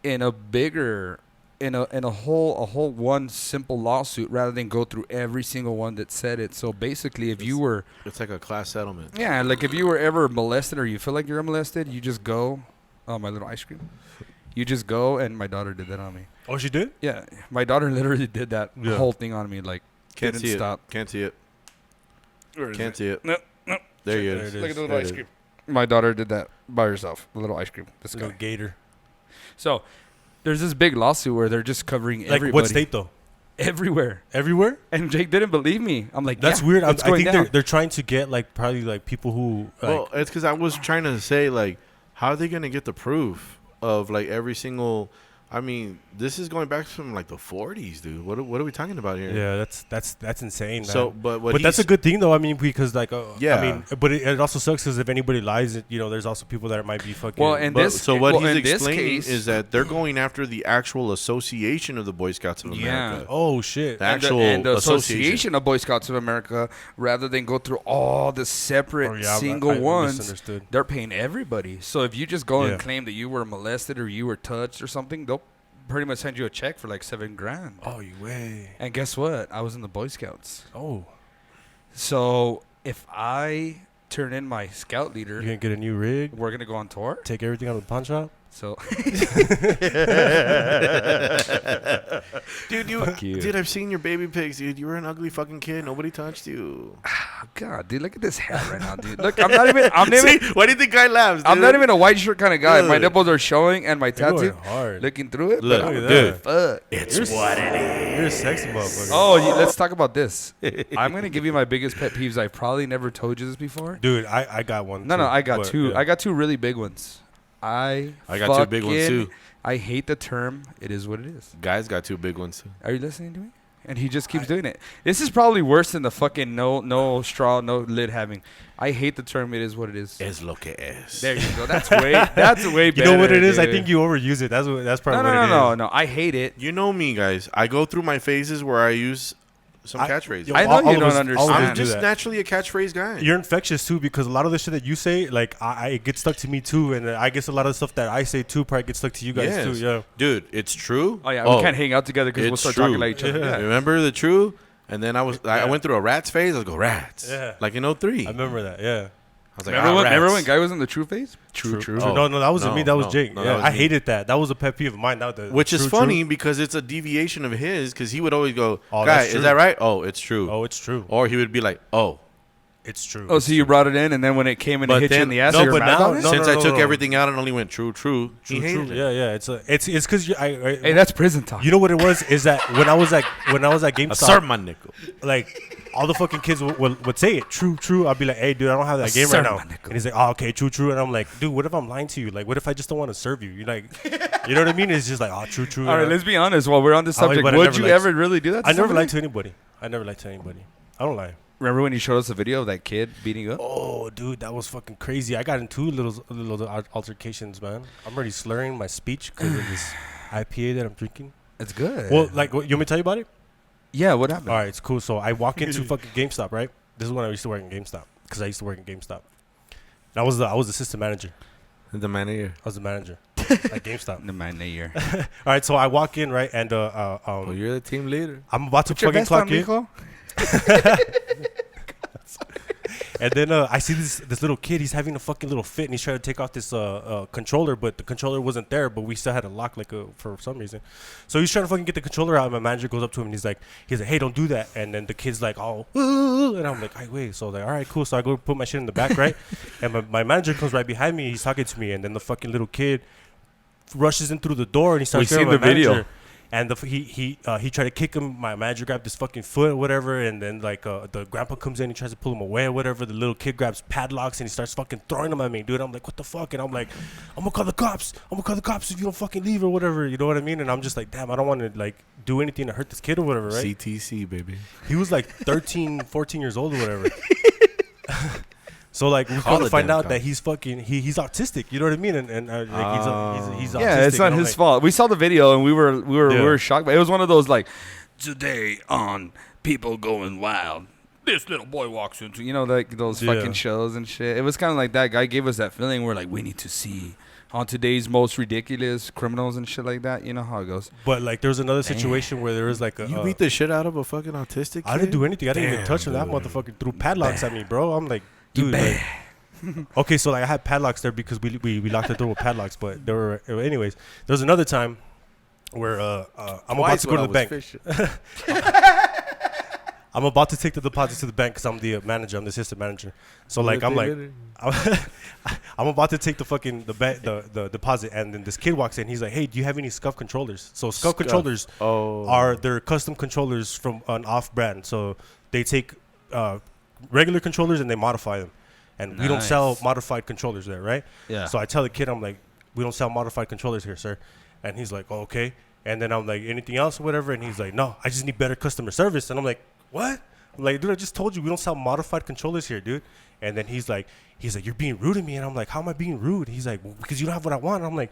in a bigger, in a whole one simple lawsuit rather than go through every single one that said it. So basically, if you were It's like a class settlement. yeah, like if you were ever molested or you feel like you're molested, you just go. Oh, my little ice cream. You just go, and my daughter did that on me. Oh, she did? Yeah, my daughter literally did that Yeah. whole thing on me. Like, Can't didn't see stop. it. Can't see it. Where is Can't it? see it. No, no. There you There is. it Look at the There little it ice is. cream. My daughter did that by herself. The little ice cream. This Little guy. gator. So, there's this big lawsuit where they're just covering Like everybody. what state though? Everywhere. Everywhere? And Jake didn't believe me. I'm like, That's yeah, weird. I it's going think down. they're trying to get like probably like people who like, Well, it's because I was trying to say, like, how are they going to get the proof of, like, every single... I mean, this is going back from, like, the 40s, dude. What are we talking about here? yeah, that's insane, man. So, but what But that's a he's- good thing though. I mean, because like Yeah. I mean, but it also sucks because if anybody lies, you know, there's also people that might be fucking. Well, and But, this- so what well, he's in this explaining case- is that they're going after the actual association of the Boy Scouts of Yeah. America. oh shit. The And actual and the association. Association of Boy Scouts of America, rather than go through all the separate Oh, yeah, single I ones, misunderstood. they're paying everybody. So if you just go Yeah. and claim that you were molested or you were touched or something, they'll pretty much send you a check for like $7,000. Oh, you way. And guess what? I was in the Boy Scouts. Oh, So if I turn in my scout leader, you're gonna get a new rig. we're gonna go on tour. Take everything out of the pawn shop. So Dude, Fuck you. dude, I've seen your baby pics, dude. You were an ugly fucking kid. Nobody touched you. God, dude, look at this hat right now, dude. Look, I'm not even. See, why do you think guy laughs, dude? I'm not even a white shirt kind of guy. My Look. nipples are showing, and my You're going tattoo. hard. Looking through it, Look, but at dude. that. fuck. It's You're what it is. You're a sexy motherfucker. Oh, let's talk about this. I'm gonna give you my biggest pet peeves. I've probably never told you this before. Dude, I got one. No, too, I got but, two. yeah. I got two really big ones. I got two big ones, fucking- too. I hate the term. It is what it is. Guys got two big ones, too. Are you listening to me? And he just keeps doing it. This is probably worse than the fucking no straw, no lid having. I hate the term. It is what it is. Es lo que es. There you go. That's way way You better. know what it is? I dude. think you overuse it. That's probably No, what no, it no, is. no. I hate it. You know me, guys. I go through my phases where I use some I- catchphrase. yo, I know all you of don't us- all of us understand. I'm do just that. naturally a catchphrase guy. You're infectious too because a lot of the shit that you say, like it gets stuck to me too, and I guess a lot of stuff that I say too probably gets stuck to you guys Yes. too. Yeah. Dude, it's true. Oh yeah, we can't hang out together because we'll it's start true. talking like each other. Yeah. Yeah. Remember the true? And then I went through a rats phase. I was go rats. Yeah. Like in 03. I remember that. Yeah. I was like, Remember when rats. Guy was in the true phase? True. Oh. No, that wasn't me. That was no, Jake. no, Yeah, that was I me. hated that. That was a pet peeve of mine. Now the Which is true, funny true. because it's a deviation of his because he would always go, Oh, guy, that's is true. that right? Oh, it's true. Oh, it's true. Or he would be like, oh. It's true. Oh, so you brought it in, and then when it came in But and hit you then- in the ass, no, you were but mad now- about it? no, Since I took no. everything out and only went true. True, He hated true. it. Yeah. It's because Hey, that's prison talk. you know what it was is that when I was at A GameStop, sermon nickel. like all the fucking kids would say it true. I'd be like, hey dude, I don't have that game right now. sermon nickel. And he's like, oh okay, true. And I'm like, dude, what if I'm lying to you? Like, what if I just don't want to serve you? You like, you know what I mean? It's just like, oh true. All right, let's be honest. While we're on this Oh, subject, but I would never you liked- ever really do that? To I never somebody? lied to anybody. I don't lie. Remember when you showed us a video of that kid beating you up? Oh, dude, that was fucking crazy. I got in two little altercations, man. I'm already slurring my speech because of this IPA that I'm drinking. It's good. Well, like, you want me to tell you about it? yeah. What happened? All right, it's cool. So I walk into fucking GameStop, right? This is when I used to work in GameStop because I used to work in GameSop. And I was the assistant manager. The manager. I was the manager at GameStop. The man year. All right, so I walk in, right, and Oh, you're the team leader. I'm about to Put your fucking vest on, clock in. mijo. And then I see this little kid. He's having a fucking little fit, and he's trying to take off this controller, but the controller wasn't there. But we still had a lock, for some reason. So he's trying to fucking get the controller out. And my manager goes up to him, and he's like, "Hey, don't do that." And then the kid's like, "Oh," and I'm like, "Hey, wait." So I was like, "All right, cool." So I go put my shit in the back, right? And my manager comes right behind me. He's talking to me, and then the fucking little kid rushes in through the door, and he starts We staring seen at my the video. manager. And he tried to kick him. My manager grabbed his fucking foot or whatever, and then like the grandpa comes in, he tries to pull him away or whatever. The little kid grabs padlocks and he starts fucking throwing them at me, dude. I'm like, what the fuck? And I'm like, I'm gonna call the cops if you don't fucking leave or whatever. You know what I mean? And I'm just like, damn, I don't want to like do anything to hurt this kid or whatever, right? CTC, baby. He was like 13, 14 years old or whatever. So like we Call come to find out cop. that he's fucking he's autistic. You know what I mean? And like he's autistic. Yeah, it's not and I'm his like, fault. We saw the video and we were Yeah. shocked. But it was one of those like, today on People Going Wild, this little boy walks into, you know, like those Yeah. fucking shows and shit. It was kind of like that guy gave us that feeling. We're like, we need to see on today's most ridiculous criminals and shit like that. You know how it goes. But like there was another situation where there was like a You beat the shit out of a fucking autistic kid? I didn't do anything. I didn't even Damn, touch him. That dude. motherfucker threw padlocks at me, bro. I'm like, dude. Like, okay, so like I had padlocks there because we locked the door with padlocks. But there were anyways. There was another time where I'm about to go to the bank. I'm about to take the deposit to the bank because I'm the manager. I'm the assistant manager. So like I'm like, I'm about to take the deposit, and then this kid walks in. He's like, "Hey, do you have any SCUF controllers?" So SCUF controllers are their custom controllers from an off-brand. So they take regular controllers and they modify them. And we don't sell modified controllers there, right? Yeah. So I tell the kid, I'm like, we don't sell modified controllers here, sir. And he's like, oh, okay. And then I'm like, anything else or whatever? And he's like, no, I just need better customer service. And I'm like, what? I'm like, dude, I just told you we don't sell modified controllers here, dude. And then he's like, you're being rude to me. And I'm like, how am I being rude? He's like, well, because you don't have what I want. And I'm like,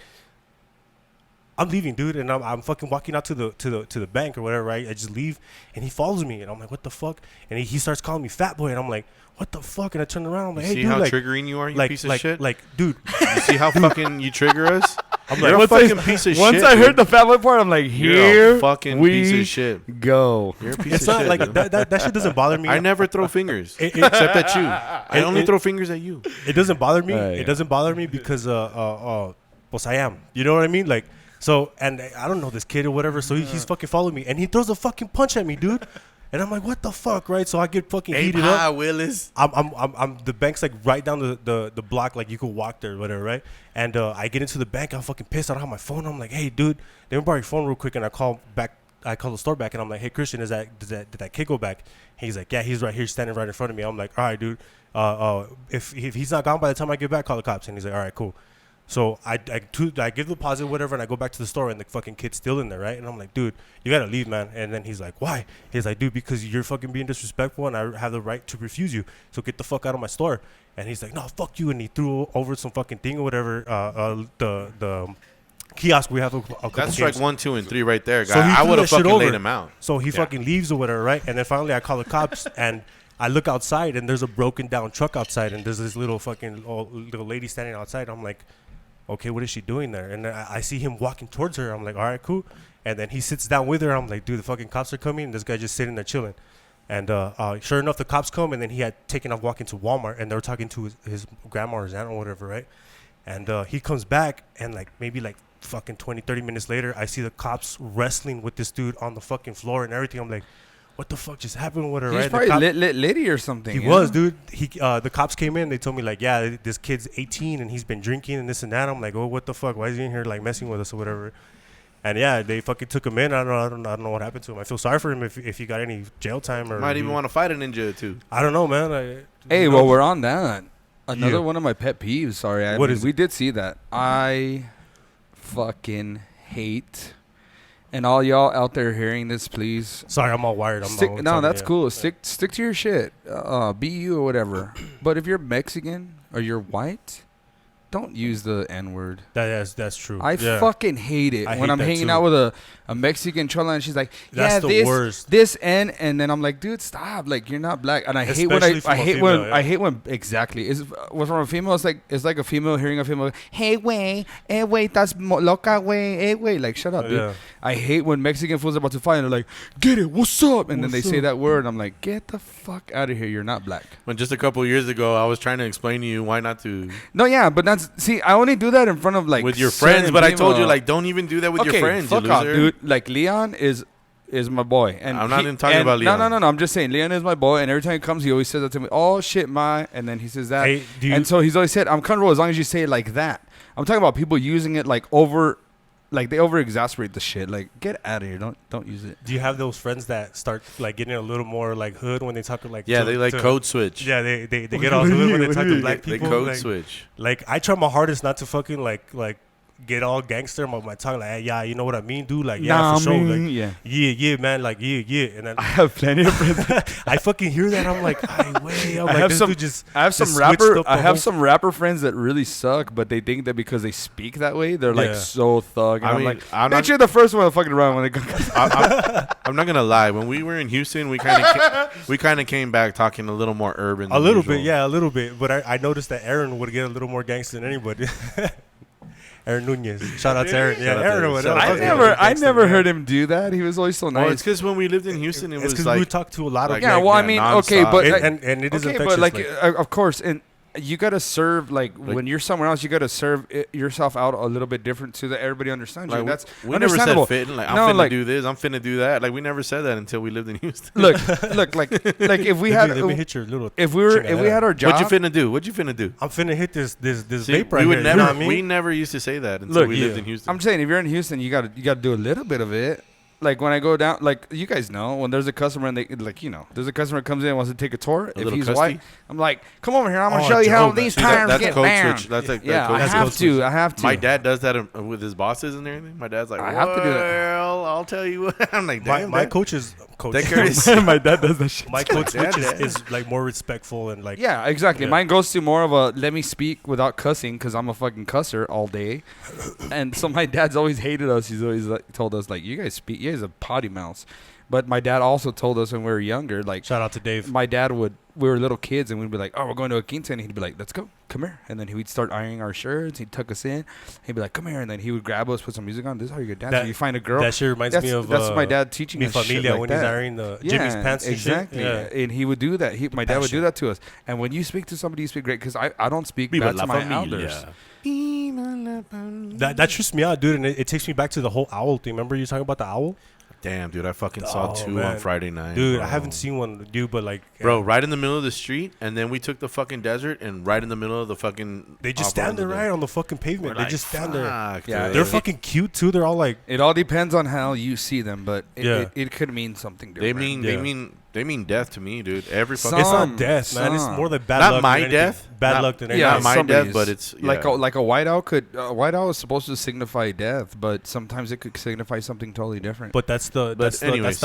I'm leaving, dude, and I'm fucking walking out to the bank or whatever, right? I just leave, and he follows me, and I'm like, what the fuck? And he starts calling me fat boy, and I'm like, what the fuck? And I turn around, I'm like, hey, see dude, how like, triggering you are, you like, piece of like, shit? like, dude, You see how fucking you trigger us? I'm You're like, a fucking piece of shit. Once I heard dude. the fat boy part, I'm like, You're here a fucking we piece of shit. go. You're a piece it's of not shit. like dude. that shit doesn't bother me. I never throw fingers It- except at you. I only throw fingers at you. It doesn't bother me. Yeah. It doesn't bother me because pues I am. You know what I mean? Like, so, and I don't know this kid or whatever. So he's fucking following me, and he throws a fucking punch at me, dude. And I'm like, what the fuck, right? So I get fucking heated up. Willis. I'm the bank's like right down the block, like you could walk there or whatever, right? And I get into the bank, I'm fucking pissed. I don't have my phone. I'm like, hey, dude, let me borrow your phone real quick. And I call the store back, and I'm like, hey, Christian, did that kid go back? He's like, yeah, he's right here, standing right in front of me. I'm like, all right, dude. If he's not gone by the time I get back, call the cops. And he's like, all right, cool. So I give the deposit, whatever, and I go back to the store, and the fucking kid's still in there, right? And I'm like, dude, you gotta leave, man. And then he's like, why? He's like, dude, because you're fucking being disrespectful, and I have the right to refuse you. So get the fuck out of my store. And he's like, no, fuck you. And he threw over some fucking thing or whatever. The kiosk we have a couple That's strike games. 1, 2, and 3 right there, guy. So he I threw would that have shit fucking over. laid him out. So he fucking leaves or whatever, right? And then finally I call the cops, and I look outside, and there's a broken down truck outside, and there's this little fucking little lady standing outside. I'm like, okay, what is she doing there? And I see him walking towards her. I'm like, all right, cool. And then he sits down with her. I'm like, dude, the fucking cops are coming. And this guy just sitting there chilling. And sure enough, the cops come. And then he had taken off walking to Walmart. And they were talking to his grandma or his aunt or whatever, right? And he comes back. And like maybe like fucking 20, 30 minutes later, I see the cops wrestling with this dude on the fucking floor and everything. I'm like, what the fuck just happened with her, He's right? probably lit Liddy or something. He was, dude. The cops came in. They told me like, yeah, this kid's 18 and he's been drinking and this and that. I'm like, oh, what the fuck? Why is he in here like messing with us or whatever? And yeah, they fucking took him in. I don't know what happened to him. I feel sorry for him if he got any jail time or Might even want to fight a ninja too. I don't know, man. Hey, well, we're on that. Another Yeah. one of my pet peeves. Sorry, What is we it? did see that. I fucking hate. And all y'all out there hearing this, please. Sorry, I'm all wired. No, that's cool. Stick to your shit. Be you or whatever. But if you're Mexican or you're white, don't use the N-word. That's true. I fucking hate it I when hate I'm that hanging too. out with a Mexican chola and she's like, That's yeah, the worst. this N, and then I'm like, dude, stop, like you're not black. And I hate when Especially from a female, yeah. I hate when exactly is from a female. It's like a female hearing a female. Hey, way, that's loca, way, hey, way. Like, shut up, dude. Yeah. I hate when Mexican fools are about to fight and they're like, get it, what's up? And then they say that word. I'm like, get the fuck out of here. You're not black. When just a couple of years ago, I was trying to explain to you why not to No, yeah, but I only do that in front of like with your friends. certain But I told you people. like, don't even do that with your friends. Fuck you off, loser. dude. Like Leon is my boy, and I'm not even talking about Leon. No. I'm just saying Leon is my boy, and every time he comes, he always says that to me. Oh shit, my, and then he says that, Hey, and so he's always said, I'm comfortable as long as you say it like that. I'm talking about people using it like over like they over exasperate the shit. Like, get out of here. Don't use it. Do you have those friends that start like getting a little more like hood when they talk like? Yeah, they like code switch. Yeah, they get all hood when they talk to black people. They code like, switch. Like I try my hardest not to fucking like get all gangster my tongue like, hey, yeah, you know what I mean, dude? Like, yeah, for sure. Like, yeah, man, like, yeah. And then I have plenty of friends. I fucking hear that. I'm like, I have some rapper friends that really suck, but they think that because they speak that way, they're like so thug. And I'm like, bitch, you're the first one to fucking run when they come. I'm not gonna lie. When we were in Houston, we kind of came back talking a little more urban. A little bit. But I noticed that Aaron would get a little more gangster than anybody. Aaron Nunez. Shout out to Aaron. Yeah, Aaron. I never heard him do that. He was always so nice. Well, it's because when we lived in Houston, it was because like we talked to a lot of okay, but and it is infectious. But like, of course, and you gotta serve like when you're somewhere else, you gotta serve yourself out a little bit different so that everybody understands you. That's we understandable. Never said fitting, like, I'm finna do this, I'm finna do that. Like we never said that until we lived in Houston. Look, like if we had, if we had our job, what you finna do? I'm finna hit this vape right here. Never, we never used to say that until we lived in Houston. I'm saying if you're in Houston, you gotta do a little bit of it. Like when I go down, like you guys know, when there's a customer and they like, there's a customer that comes in and wants to take a tour. If he's white, I'm like, come over here, I'm gonna show you how these tires get banned. That's like I have to. My dad does that with his bosses and everything. My dad's like, I have to do that. Well, I'll tell you what. I'm like, my coach is my dad does that shit. My coach is like more respectful and like exactly. Yeah. Mine goes to more of a let me speak without cussing because I'm a fucking cusser all day, and so my dad's always hated us. He's always like, told us like, you guys speak. You guys a potty mouth. But my dad also told us when we were younger, like, shout out to Dave. My dad we were little kids and we'd be like, oh, we're going to a Quintana. He'd be like, let's go, come here. And then he'd start ironing our shirts. He'd tuck us in. He'd be like, come here. And then he would grab us, put some music on. This is how you get dancing. You find a girl. That shit reminds me of that's my dad teaching Mi us Familia shit like when that. he's ironing the Jimmy's pants. Exactly. And shit. And he would do that. My dad would do that to us. And when you speak to somebody, you speak great because I don't speak bad to my elders. That trips me out, dude, and it takes me back to the whole owl thing. Remember you talking about the owl? Damn, dude, I fucking saw two on Friday night. Dude, bro. I haven't seen one, dude, but like... Bro, right in the middle of the street, and then we took the fucking desert, and right in the middle of the fucking... They just stand there right on the fucking pavement. They just stand there. Yeah, they're fucking cute, too. They're all like... It all depends on how you see them, but it could mean something different. They mean death to me, dude. Every fucking... It's not death, man. It's more than bad luck. Not my death. Bad luck than anything. Yeah, not my death, but it's... Like a white owl could... A white owl is supposed to signify death, but sometimes it could signify something totally different. But that's the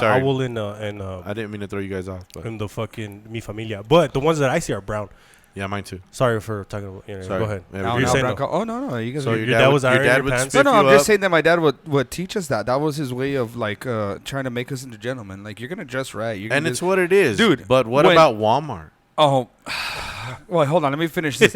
owl in I didn't mean to throw you guys off. In the fucking Mi Familia. But the ones that I see are brown. Yeah, mine too. Sorry for talking about... Go ahead. You're saying no. You guys your dad was ironing your pants? No, I'm just saying that my dad would teach us that. That was his way of like trying to make us into gentlemen. Like, you're going to dress right. And it's what it is. Dude. But what about Walmart? Oh, well, hold on. Let me finish this.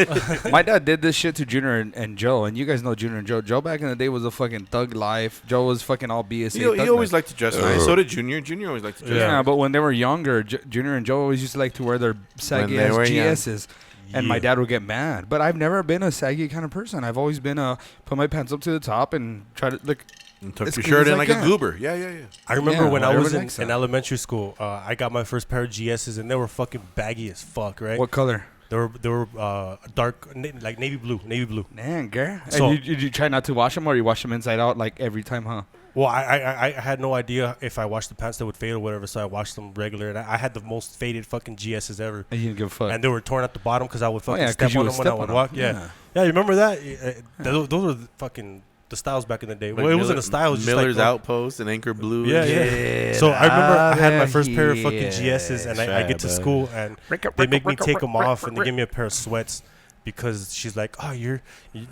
My dad did this shit to Junior and Joe, and you guys know Junior and Joe. Joe back in the day was a fucking thug life. Joe was fucking all BSA. He always liked to dress nice. So did Junior. Junior always liked to dress nice. Yeah, but when they were younger, Junior and Joe always used to like to wear their saggy ass GSs. And my dad would get mad. But I've never been a saggy kind of person. I've always been put my pants up to the top and try to look. And tuck your shirt in like a goober. Yeah. I remember when I was in elementary school, I got my first pair of GSs and they were fucking baggy as fuck, right? What color? They were dark, like navy blue. Man, girl. So, and you try not to wash them, or you wash them inside out like every time, huh? Well, I had no idea if I washed the pants they would fade or whatever, so I washed them regular. And I had the most faded fucking GSs ever. And you didn't give a fuck. And they were torn at the bottom because I would fucking step on them when I would walk. Yeah, you remember that? Those were fucking the styles back in the day. Like it wasn't a style. It was Miller's just like, Outpost and Anchor Blue. Yeah. So I remember I had my first pair of fucking GSs, and I get to school, and they make me take them off, and they give me a pair of sweats. Because she's like, oh,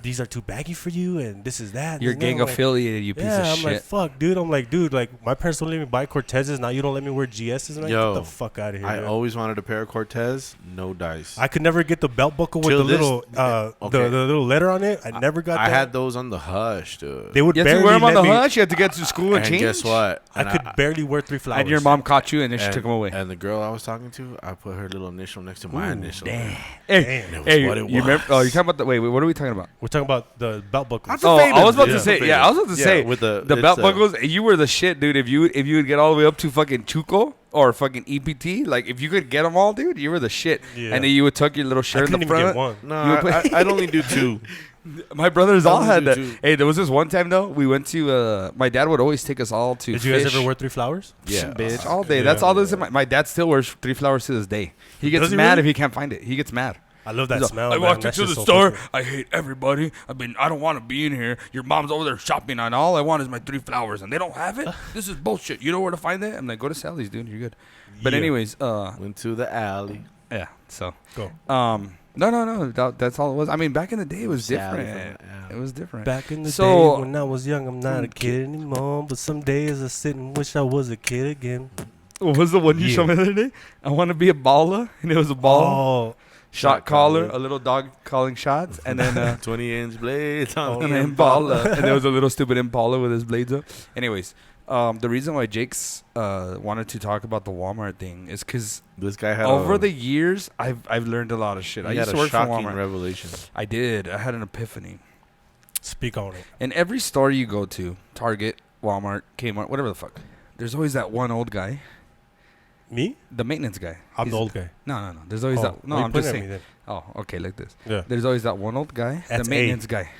these are too baggy for you, and this is that. You're gang affiliated, you piece of shit. I'm like, fuck, dude. I'm like, dude, like, my parents don't let me buy Cortezes. Now you don't let me wear GSs. And get the fuck out of here. I always wanted a pair of Cortez. No dice. I could never get the belt buckle with the little the little letter on it. I never got that. I had those on the Hush, dude. They would barely wear them on the Hush? You had to get to school and change? Guess what? I could barely wear 3 flowers. And your mom caught you, and then she took them away. And the girl I was talking to, I put her little initial next to my initial. Damn. Hey, what it was. You remember? Oh, you're talking about wait, what are we talking about? We're talking about the belt buckles. Oh, I was about to say, with the belt buckles. You were the shit, dude. If you would get all the way up to fucking Chuco or fucking EPT, like if you could get them all, dude, you were the shit. Yeah. And then you would tuck your little shirt in the front. Get one. No, I'd only do 2. My brothers all had that. Too. Hey, there was this one time though. We went to. My dad would always take us all to. Did you guys ever wear 3 flowers? Yeah, bitch, all day. That's all this. My dad still wears 3 flowers to this day. He gets mad if he can't find it. He gets mad. I love that smell. I walked into the store. I hate everybody. I don't want to be in here. Your mom's over there shopping, and all I want is my 3 flowers, and they don't have it. This is bullshit. You know where to find it? I'm like, go to Sally's, dude. You're good. But anyways, went to the alley. Yeah. So go. No. That's all it was. I mean, back in the day, it was different. It was different. Back in the day when I was young, I'm not a kid anymore. But some days I sit and wish I was a kid again. What was the one you showed me the other day? I want to be a baller, and it was a ball. Shot caller, a little dog calling shots, and then 20-inch blades on an Impala, and there was a little stupid Impala with his blades up. Anyways, the reason why Jake's wanted to talk about the Walmart thing is because this guy had over the years I've learned a lot of shit. I used to work for Walmart. Revelation. I did. I had an epiphany. Speak on it. In every store you go to, Target, Walmart, Kmart, whatever the fuck, there's always that one old guy. Me? The maintenance guy. I'm the old guy. No. There's always that. No, I'm just saying. Oh, okay, like this. Yeah. There's always that one old guy. That's the maintenance guy.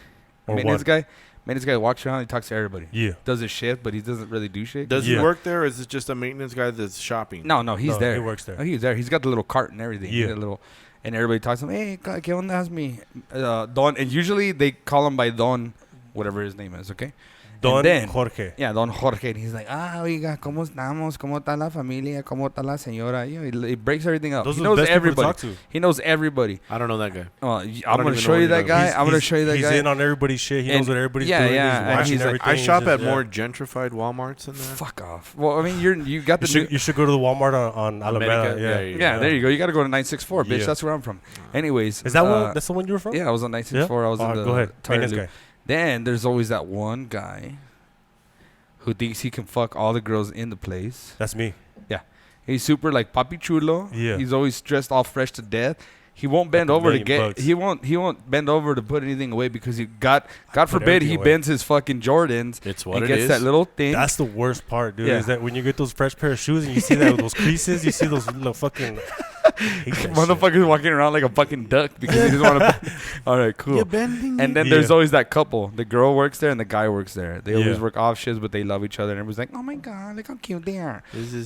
The maintenance guy. Maintenance guy walks around. He talks to everybody. Yeah. Does his shit, but he doesn't really do shit. Does he work there, or is it just a maintenance guy that's shopping? No, he's there. He works there. Oh, he's there. He's got the little cart and everything. Yeah. And everybody talks to him. Hey, ¿qué onda? That's me. Don. And usually they call him by Don, whatever his name is. Okay. Don Jorge. Yeah, Don Jorge. And he's like, oiga, ¿cómo estamos? ¿Cómo está la familia? ¿Cómo está la señora? You know, he breaks everything up. Those He are the knows best people to everybody. talk to. He knows everybody. I don't know that guy. I'm going to show you that guy. I'm going to show you that guy. He's in on everybody's shit. He knows what everybody's doing. Yeah. He's watching everything. I shop at more gentrified Walmarts than that. Fuck off. Well, I mean, you got the. You should go to the Walmart on Alameda. Yeah, there you go. You got to go to 964, bitch. That's where I'm from. Anyways. Is that one? That's the one you were from? Yeah, I was on 964. I was in the. Go ahead. Maintenance guy. Then there's always that one guy who thinks he can fuck all the girls in the place. That's me. Yeah. He's super like papi chulo. Yeah. He's always dressed all fresh to death. He won't bend over to get. He won't bend over to put anything away because God forbid he bends his fucking Jordans. It's what and it gets is. That little thing. That's the worst part, dude. Is that when you get those fresh pair of shoes and you see that those creases, you see those little fucking motherfuckers walking around like a fucking duck because he doesn't want to. All right, cool. You're bending. And then there's always that couple. The girl works there and the guy works there. They always work off shifts, but they love each other. And everybody's like, "Oh my god, look how cute they are." This is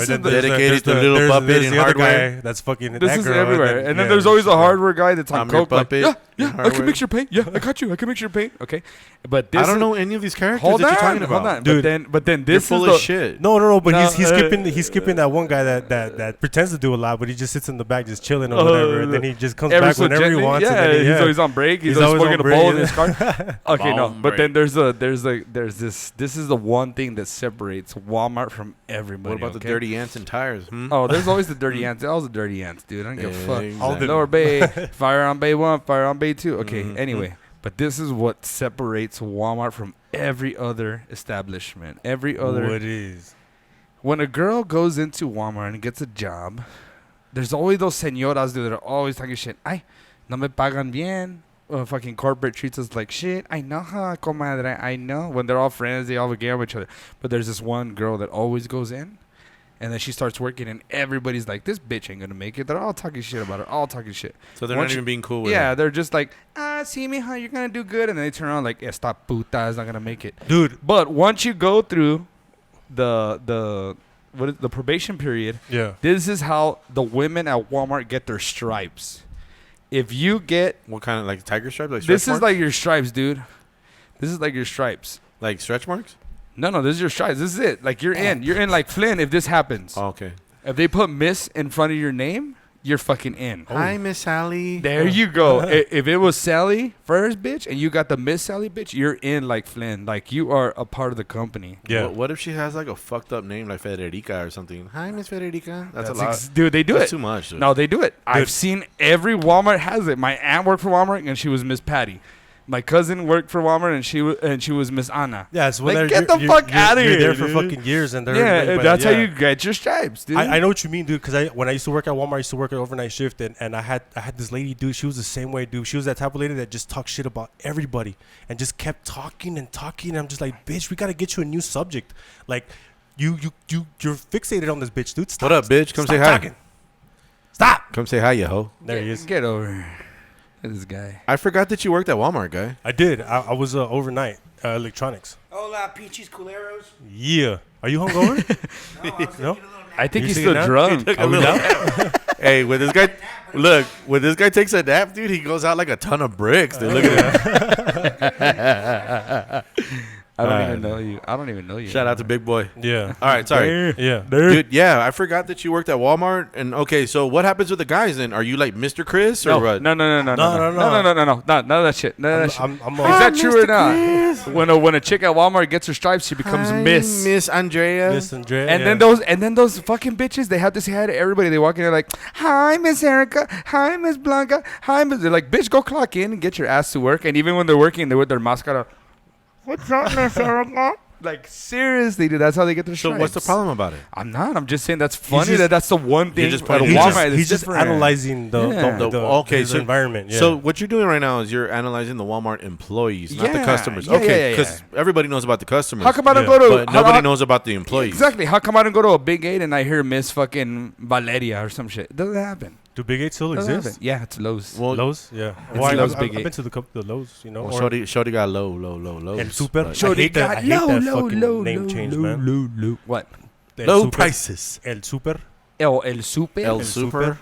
dedicated to little puppet in hardware. That's fucking. This is everywhere. And then there's always a hardware guy that's on coke. Like, yeah, I can mix your paint. Yeah, I got you. I can mix your paint. Okay, but this I don't know any of these characters that you're talking about. Hold on, dude. But then this you're full of shit. No. But he's skipping that one guy that pretends to do a lot, but he just sits in the back just chilling or whatever, and then he just comes back whenever he wants. Yeah, he's always on break. He's always smoking a bowl in his car. Okay, no, but then there's this. This is the one thing that separates Walmart from everybody. What about the dirty ants and tires? Oh, there's always the dirty ants. All the dirty ants, dude. I don't give a fuck. Exactly. All the lower bay, fire on bay 1, fire on bay 2. Okay, anyway, but this is what separates Walmart from every other establishment. Every other. What is? When a girl goes into Walmart and gets a job, there's always those señoras, dude, that are always talking shit. Ay, no me pagan bien. Fucking corporate treats us like shit. I know, comadre. I know. When they're all friends, they all get with each other. But there's this one girl that always goes in, and then she starts working, and everybody's like, this bitch ain't gonna make it. They're all talking shit about her. All talking shit. So they're not even being cool with her. Yeah, they're just like, see me, how you're gonna do good. And then they turn around like, esta puta is not gonna make it. Dude. But once you go through the probation period, this is how the women at Walmart get their stripes. If you get what kind of like tiger stripes? Like this is like your stripes, dude. This is like your stripes. Like stretch marks? No, this is your stripes. This is it. Like you're in. You're in like Flynn if this happens. Oh, okay. If they put Miss in front of your name, you're fucking in. Hi, Miss Sally. There you go. If it was Sally first, bitch, and you got the Miss Sally, bitch, you're in like Flynn. Like you are a part of the company. Yeah. What if she has like a fucked up name like Federica or something? Hi, Miss Federica. That's a lot. Dude, they do That's it. Too much. Dude. No, they do it. I've seen every Walmart has it. My aunt worked for Walmart and she was Miss Patty. My cousin worked for Walmart and she was Miss Anna. Yeah, it's when like, get the fuck out of here. You're there for fucking years, and that's how you get your stripes, dude. I know what you mean, dude. Because when I used to work at Walmart, I used to work an overnight shift, and I had this lady, dude. She was the same way, dude. She was that type of lady that just talked shit about everybody and just kept talking and talking. And I'm just like, bitch, we gotta get you a new subject. Like, you're fixated on this bitch, dude. Stop. What up, bitch? Come say hi. Stop. Come say hi, you hoe. There he is. Get over here. This guy. I forgot that you worked at Walmart, guy. I did. I was overnight electronics. Hola, pinches culeros. Yeah. Are you hungover? No. I think You he's taking still a nap? drunk. Are we down? Hey, when this guy, look, when this guy takes a nap, dude, he goes out like a ton of bricks. Dude, look at him. I don't even know you. I don't even know you. Shout out to Big Boy. Yeah. All right, sorry. Yeah. Dude, yeah, I forgot that you worked at Walmart. And okay, so what happens with the guys then? Are you like Mr. Chris or No, what? no, none of that shit. None of that shit. I'm Is that true or not? When a chick at Walmart gets her stripes, she becomes Miss Andrea. Miss Andrea. And then those fucking bitches, they have to say hi to everybody. They walk in there like, hi, Miss Erica. Hi, Miss Blanca. Hi, Miss. They're like, bitch, go clock in and get your ass to work. And even when they're working, they're with their mascara. What's up, Miss Erica? Like, seriously, dude. That's how they get their stripes. So what's the problem about it? I'm not. I'm just saying that's funny just- that's the one thing just at playing- Walmart. He's just analyzing the Okay, his so- environment. Yeah. So what you're doing right now is you're analyzing the Walmart employees, not the Yeah, customers. yeah, Okay, yeah. because everybody knows about the customers. How come I don't Yeah. go to... but nobody knows about the employees. Exactly. How come I don't go to a Big 8 and I hear Miss fucking Valeria or some shit? It doesn't happen. do Big 8 still Doesn't exist? happen. Yeah, it's Lowe's. Well, Lowe's? Yeah. It's Well, Lowe's I've Big 8. been to the Lowe's, you know. well, or Shorty got low. El Super. But- I hate that fucking name change, man. What? El Low Super. prices. El Super. El Super? El Super. Super.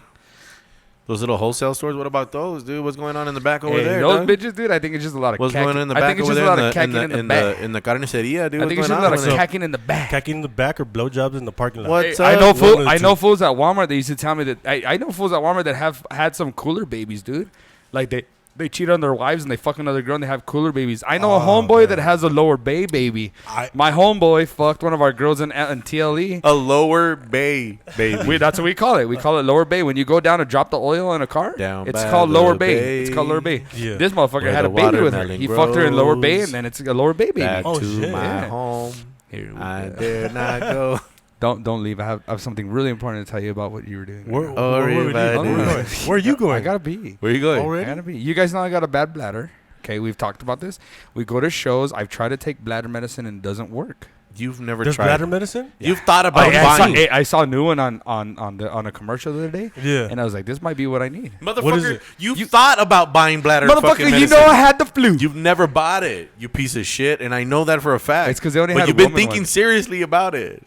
Those little wholesale stores. What about those, dude? What's going on in the back over Hey, there? those dog? bitches, dude, I think it's just a lot of What's going on in the I back think it's over just there a lot of cacking in the back. in the carniceria, dude? I What's think it's going just a lot on of over there? cacking in the back. Cacking in the back or blowjobs in the parking lot. What's I up? know One of the I know two. fools at Walmart. They used to tell me that I know fools at Walmart that have had some cooler babies, dude. Like they cheat on their wives and they fuck another girl and they have cooler babies. I know a homeboy that has a Lower Bay baby. My homeboy fucked one of our girls in TLE. A Lower Bay baby. That's what we call it. We call it Lower Bay. When you go down to drop the oil in a car, Down it's by called the Lower Bay. bay. It's called Lower Bay. Yeah. This motherfucker Where had the a baby with her. watermelon He fucked her in Lower Bay grows. and then it's a Lower Bay baby. Back Oh, to shit. my Yeah. home. Here we I go. dare not go. Don't leave. I have something really important to tell you about what you were doing. Where Everybody. where are you going? I gotta be. Where you going? Already? I gotta be. You guys know I got a bad bladder. Okay, we've talked about this. We go to shows. I've tried to take bladder medicine and it doesn't work. You've never There's tried. bladder medicine? You've thought about buying. I saw a new one on a commercial the other day, Yeah. and I was like, this might be what I need. What is Motherfucker, it? you thought about buying bladder fucking Motherfucker, you medicine. know I had the flu. You've never bought it, you piece of shit, and I know that for a fact. It's 'cause they only but had you've been woman thinking ones. seriously about it.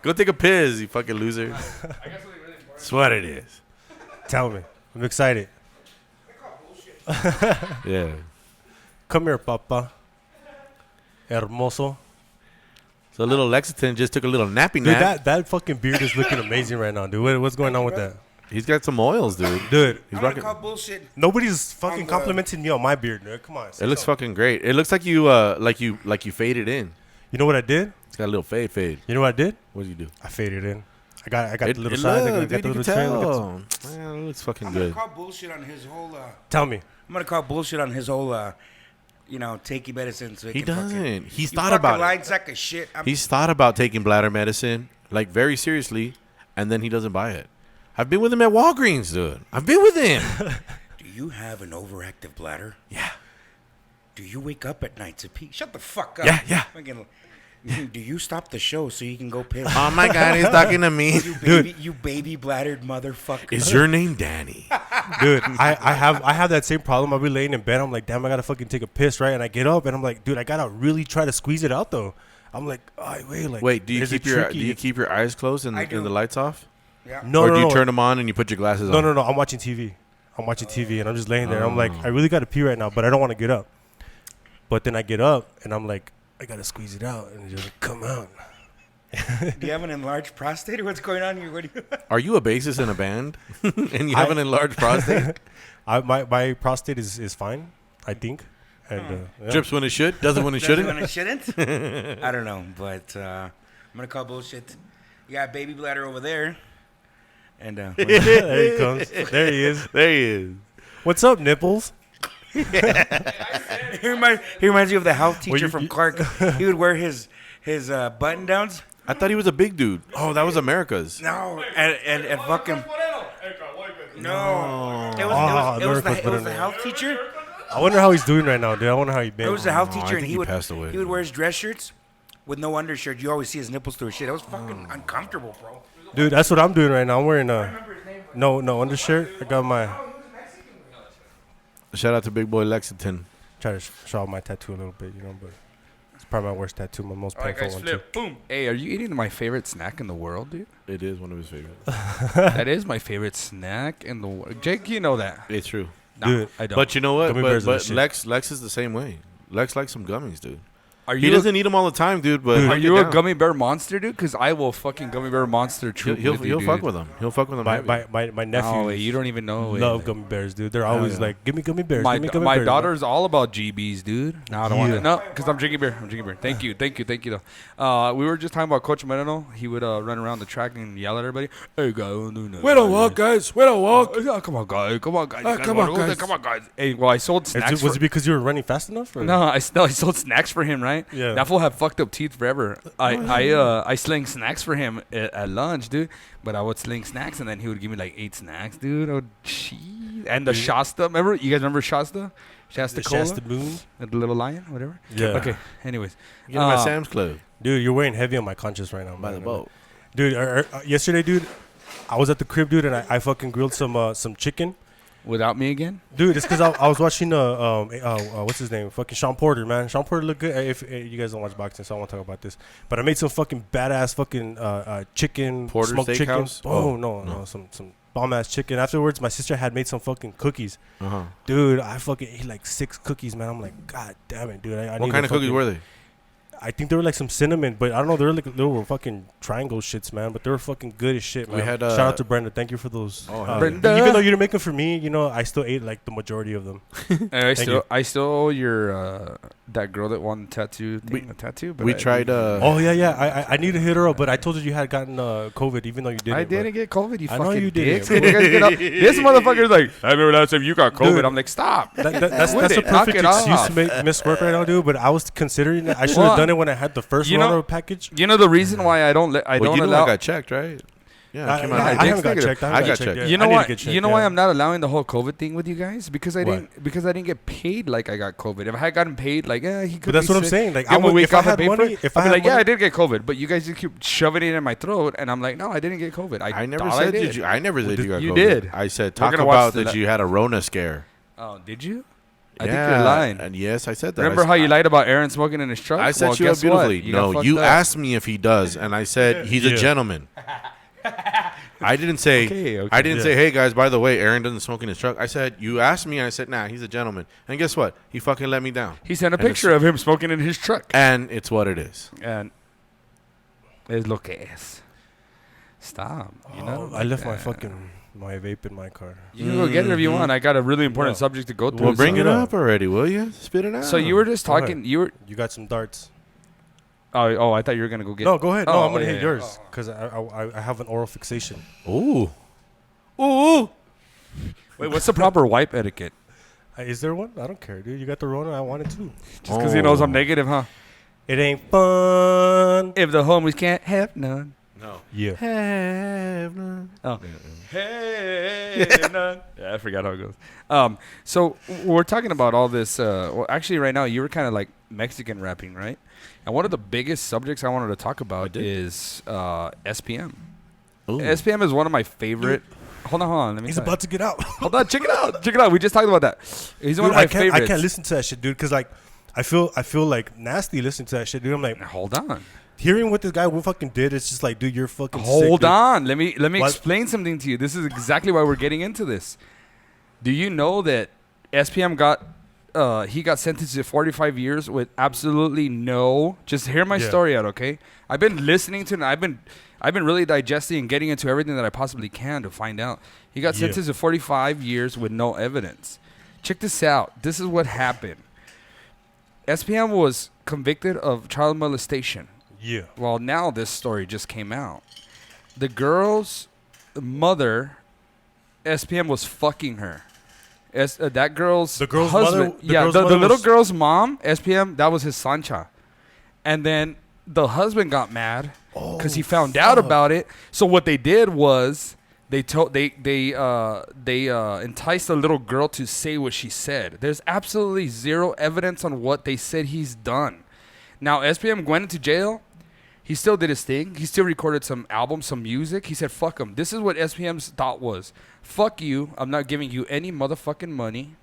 Go take a piss, you fucking loser. That's what it is. Tell me. I'm excited. Yeah. Come here, papa. Hermoso. So little Lexington just took a little nappy Dude, nap. that fucking beard is looking amazing right now, dude. What's going on with that? He's got some oils, dude. Dude, He's I'm gonna rocking. call bullshit. nobody's fucking I'm good. complimenting me on my beard, dude. Come on. It looks fucking great. It looks like you faded in. You know what I did? It's got a little fade. You know what I did? What do you do? I faded in. I got the little sides. I got the little trail. Yeah, it looks fucking I'm gonna good. call bullshit on his whole. Tell me. I'm gonna call bullshit on his whole. Taking medicine. So He can fucking- doesn't. He's You thought fucking about lying it. sack of shit. He's thought about taking bladder medicine, like very seriously, and then he doesn't buy it. I've been with him at Walgreens, dude. I've been with him. Do you have an overactive bladder? Yeah. Do you wake up at night to pee? Shut the fuck up. Yeah. Fucking- do you stop the show so you can go piss? Oh my God, he's talking to me. You baby bladdered motherfucker. Is your name Danny? Dude, I have that same problem. I'll be laying in bed. I'm like, damn, I gotta fucking take a piss, right? And I get up and I'm like, dude, I gotta really try to squeeze it out though. I'm like, oh, Wait, do you is it tricky? keep your eyes closed and I do. the lights off? Yeah. No, Or no, do you no. turn them on and you put your glasses on? No. I'm watching TV. And I'm just laying there. I'm like, Oh. I really gotta pee right now, but I don't want to get up. But then I get up and I'm like, I gotta squeeze it out and it doesn't come out. Do you have an enlarged prostate or what's going on here? What do you? Are you a bassist in a band and you have an enlarged prostate? My prostate is fine, I think. And yeah. Drips when it should, doesn't when it Does it shouldn't. when it shouldn't? I don't know, but I'm gonna call bullshit. You got baby bladder over there, and there he comes. There he is. There he is. What's up, nipples? he reminds you of the health teacher you- from Clark. He would wear his button downs. I thought he was a big dude. Oh, that was America's. No, and fucking no. It was the health teacher. I wonder how he's doing right now, dude. I wonder how he been. It was the health I teacher, think and he he would passed away. he would wear his dress shirts with no undershirt. You always see his nipples through his shit. That was fucking uncomfortable, bro. Dude, that's what I'm doing right now. I'm wearing no undershirt. I got my Shout out to Big Boy Lexington. Try to show off my tattoo a little bit, but it's probably my worst tattoo, my most painful one too. Boom. Hey, are you eating my favorite snack in the world, dude? It is one of his favorites. That is my favorite snack in the world. Jake, you know that. It's true. No, Dude, I don't. But you know what? Gummy bears are But the Lex is the same way. Lex likes some gummies, dude. He you doesn't eat them all the time, dude. But Are you a gummy bear monster, dude? Because I will fucking gummy bear monster troop. He'll fuck with them. He'll fuck with them. My nephew. Oh, wait, you don't even know. Love gummy bears, dude. They're always like, give me gummy bears. My give me gummy my bears, daughter's all about GBs, dude. No, I don't want it. No, because I'm drinking beer. Thank you, though. We were just talking about Coach Moreno. He would run around the track and yell at everybody. Hey, guys, we don't walk, guys. We don't walk. Come on, guys. Come on, guys. Hey, well, I sold snacks. Was it because you were running fast enough? Or? No, I sold snacks for him, right? Yeah. That fool had fucked up teeth forever. I sling snacks for him at lunch, dude. But I would sling snacks, and then he would give me like 8 snacks, dude. Oh, jeez. And the Shasta, remember? You guys remember Shasta? Shasta Cola? Shasta Moon? The little lion, whatever? Yeah. Okay, anyways. Get him at Sam's Club. Dude, you're weighing heavy on my conscience right now. By the boat. Dude, yesterday, dude, I was at the crib, dude, and I fucking grilled some chicken. Without me again? Dude, it's because I was watching what's his name? Fucking Sean Porter, man. Sean Porter looked good. If you guys don't watch boxing, so I won't talk about this. But I made some fucking badass fucking chicken, Porter smoked chicken. Steakhouse? Oh no, some bomb ass chicken. Afterwards, my sister had made some fucking cookies. Uh-huh. Dude, I fucking ate like 6 cookies, man. I'm like, God damn it, dude. What kind of cookies were they? I think they were like some cinnamon, but I don't know. They were like little fucking triangle shits, man. But they were fucking good as shit, man. We had, shout out to Brenda. Thank you for those. Brenda. Even though you didn't make them for me, I still ate like the majority of them. I still owe your that girl that won the tattoo thing, a tattu. But we tried. Oh yeah. I need to hit her up, but I told her you had gotten COVID, even though you didn't. I didn't get COVID. You I fucking know you dicks. didn't. This motherfucker's like, I remember last time you got COVID. Dude, I'm like, stop. That's a perfect Knock it excuse off. to miss work right now, dude. But I was considering it. I should have done it when I had the first round of package. You know the reason why I don't I allow. got checked, right? Yeah, I haven't got checked. I got checked. yet. You know I need to why? get checked, You know why I'm not allowing the whole COVID thing with you guys? Because I What? didn't get paid like I got COVID. If I had gotten paid, like he could. But that's be what I'm sick. saying. Like, Give him a week if I off and had pay for money, it. if I I'd be had like, yeah, money, I did get COVID, but you guys just keep shoving it in my throat, and I'm like, no, I didn't get COVID. I never thought said I did you. I never said you got You COVID. did. I said We're talk gonna watch about that you had a Rona scare. Oh, did you? I Yeah, think you're lying. And yes, I said that. Remember how you lied about Aaron smoking in his truck? I set Well, you up guess what? beautifully. got No, fucked you up. asked me if he does, and I said he's a Yeah. gentleman. I didn't say. Okay. I didn't say, hey guys, by the way, Aaron doesn't smoke in his truck. I said you asked me, and I said, nah, he's a gentleman. And guess what? He fucking let me down. He sent a And picture of him smoking in his truck. And it's what it is. And es lo que es. Stop. You know, I left like my vape in my car. You can go get it if you want. I got a really important No. subject to go through. Well, bring so. it up already, will you? Spit it out. So you were just Go ahead. talking. You were. You got some darts. Oh, I thought you were gonna go get. No, go ahead. No, Oh, I'm gonna yeah, hit yeah. yours because I have an oral fixation. Ooh. Ooh. Wait, what's the proper wipe etiquette? Is there one? I don't care, dude. You got the Rona. I want it too. Just because he knows I'm negative, huh? It ain't fun. If the homies can't have none. No. Yeah. Have none. Oh. Hey, none. Yeah, I forgot how it goes. So we're talking about all this. Well, actually, right now you were kind of like Mexican rapping, right? And one of the biggest subjects I wanted to talk about is SPM. Ooh. SPM is one of my favorite. Hold on. Let me. He's tell you. about to get out. Hold on, check it out. Check it out. We just talked about that. He's one of my favorites. I can't listen to that shit, dude. Because like, I feel like nasty listening to that shit, dude. I'm like, Hold on. hearing what this guy fucking did, it's just like, dude, you're fucking sick, Hold dude. on. Let me What? explain something to you. This is exactly why we're getting into this. Do you know that SPM got he got sentenced to 45 years with absolutely no. Just hear my story out, okay? I've been listening to it. And I've been really digesting and getting into everything that I possibly can to find out. He got sentenced to 45 years with no evidence. Check this out. This is what happened. SPM was convicted of child molestation. Yeah. Well, now this story just came out. The girl's mother, SPM was fucking her. That girl's The girl's husband. mother- the little girl's mom, SPM, that was his Sancha. And then the husband got mad because he found out about it. So what they did was they enticed the little girl to say what she said. There's absolutely zero evidence on what they said he's done. Now, SPM went into jail. He still did his thing. He still recorded some albums, some music. He said, fuck him. This is what SPM's thought was. Fuck you. I'm not giving you any motherfucking money.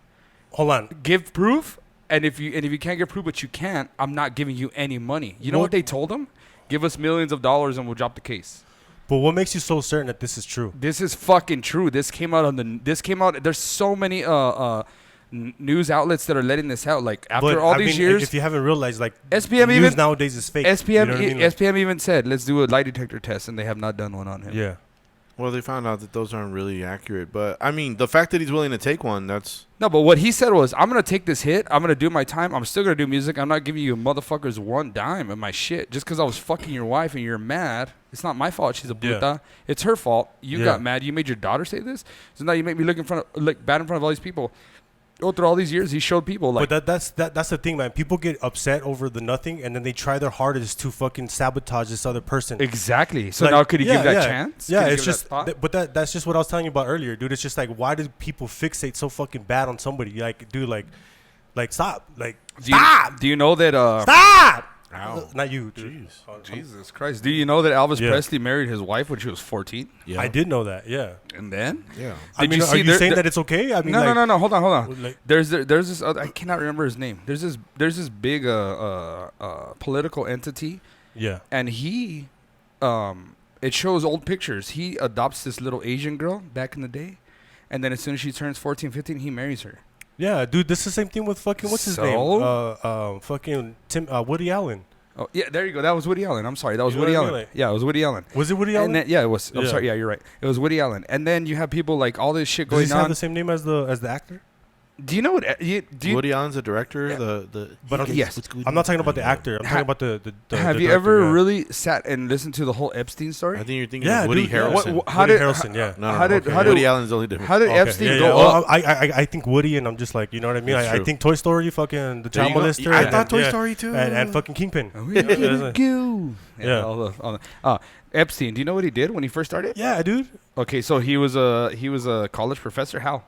Hold on. Give proof, and if you can't give proof, but you can't, I'm not giving you any money. You know what they told him? Give us millions of dollars and we'll drop the case. But what makes you so certain that this is true? This is fucking true. This came out. There's so many news outlets that are letting this out. Like after all these years, if you haven't realized, like SPM news even nowadays is fake. SPM You know what I mean? Like, SPM even said, let's do a lie detector test, and they have not done one on him. yeah. Well, they found out that those aren't really accurate. But, I mean, the fact that he's willing to take one, that's... No, but what he said was, I'm going to take this hit. I'm going to do my time. I'm still going to do music. I'm not giving you motherfuckers one dime of my shit. Just because I was fucking your wife and you're mad. It's not my fault she's a puta. Yeah. It's her fault. You got mad. You made your daughter say this. So now you make me look bad in front of all these people. Through all these years, he showed people like. But that's the thing, man. People get upset over the nothing, and then they try their hardest to fucking sabotage this other person. Exactly. So like, now could he give that chance? Yeah, it's just. That's just what I was telling you about earlier, dude. It's just like, why do people fixate so fucking bad on somebody? Like, dude, like stop, like stop. Do you know that? Stop. Ow. Not you, dude. Jeez. Jesus Christ. Do you know that Elvis Presley married his wife when she was 14? Yeah. I did know that. Yeah. And then? Yeah. I mean, are you saying that it's okay? I mean, no. Hold on. Like, There's this other, I cannot remember his name. There's this big political entity. Yeah. And he it shows old pictures. He adopts this little Asian girl back in the day, and then as soon as she turns 14, 15, he marries her. Yeah, dude, this is the same thing with fucking what's his name? Fucking Woody Allen. Oh yeah, there you go. That was Woody Allen. I'm sorry, that was You know Woody what I Allen. mean? Like, yeah, it was Woody Allen. Was it Woody Allen? And then, yeah, it was. I'm Yeah. sorry. Yeah, you're right. It was Woody Allen. And then you have people like all this shit Does going he on. have the same name as the actor? Do you know what? Woody Allen's the director. Yeah. But yes. I'm not talking about the actor. I'm talking about the have the you director, ever yeah. really sat and listened to the whole Epstein story? I think you're thinking Yeah, of Woody dude, yeah. Harrelson. How Harrelson, yeah. No, how did Woody Allen's the only difference. How did Epstein yeah, go yeah. up? I think Woody, and I'm just like, you know what I mean? That's I true. think Toy Story, fucking the There child you go. molester. I and thought then- Toy Story too. and fucking Kingpin. We can go. Yeah. All the Epstein. Do you know what he did when he first started? Yeah, dude. Okay, so he was a college professor. How?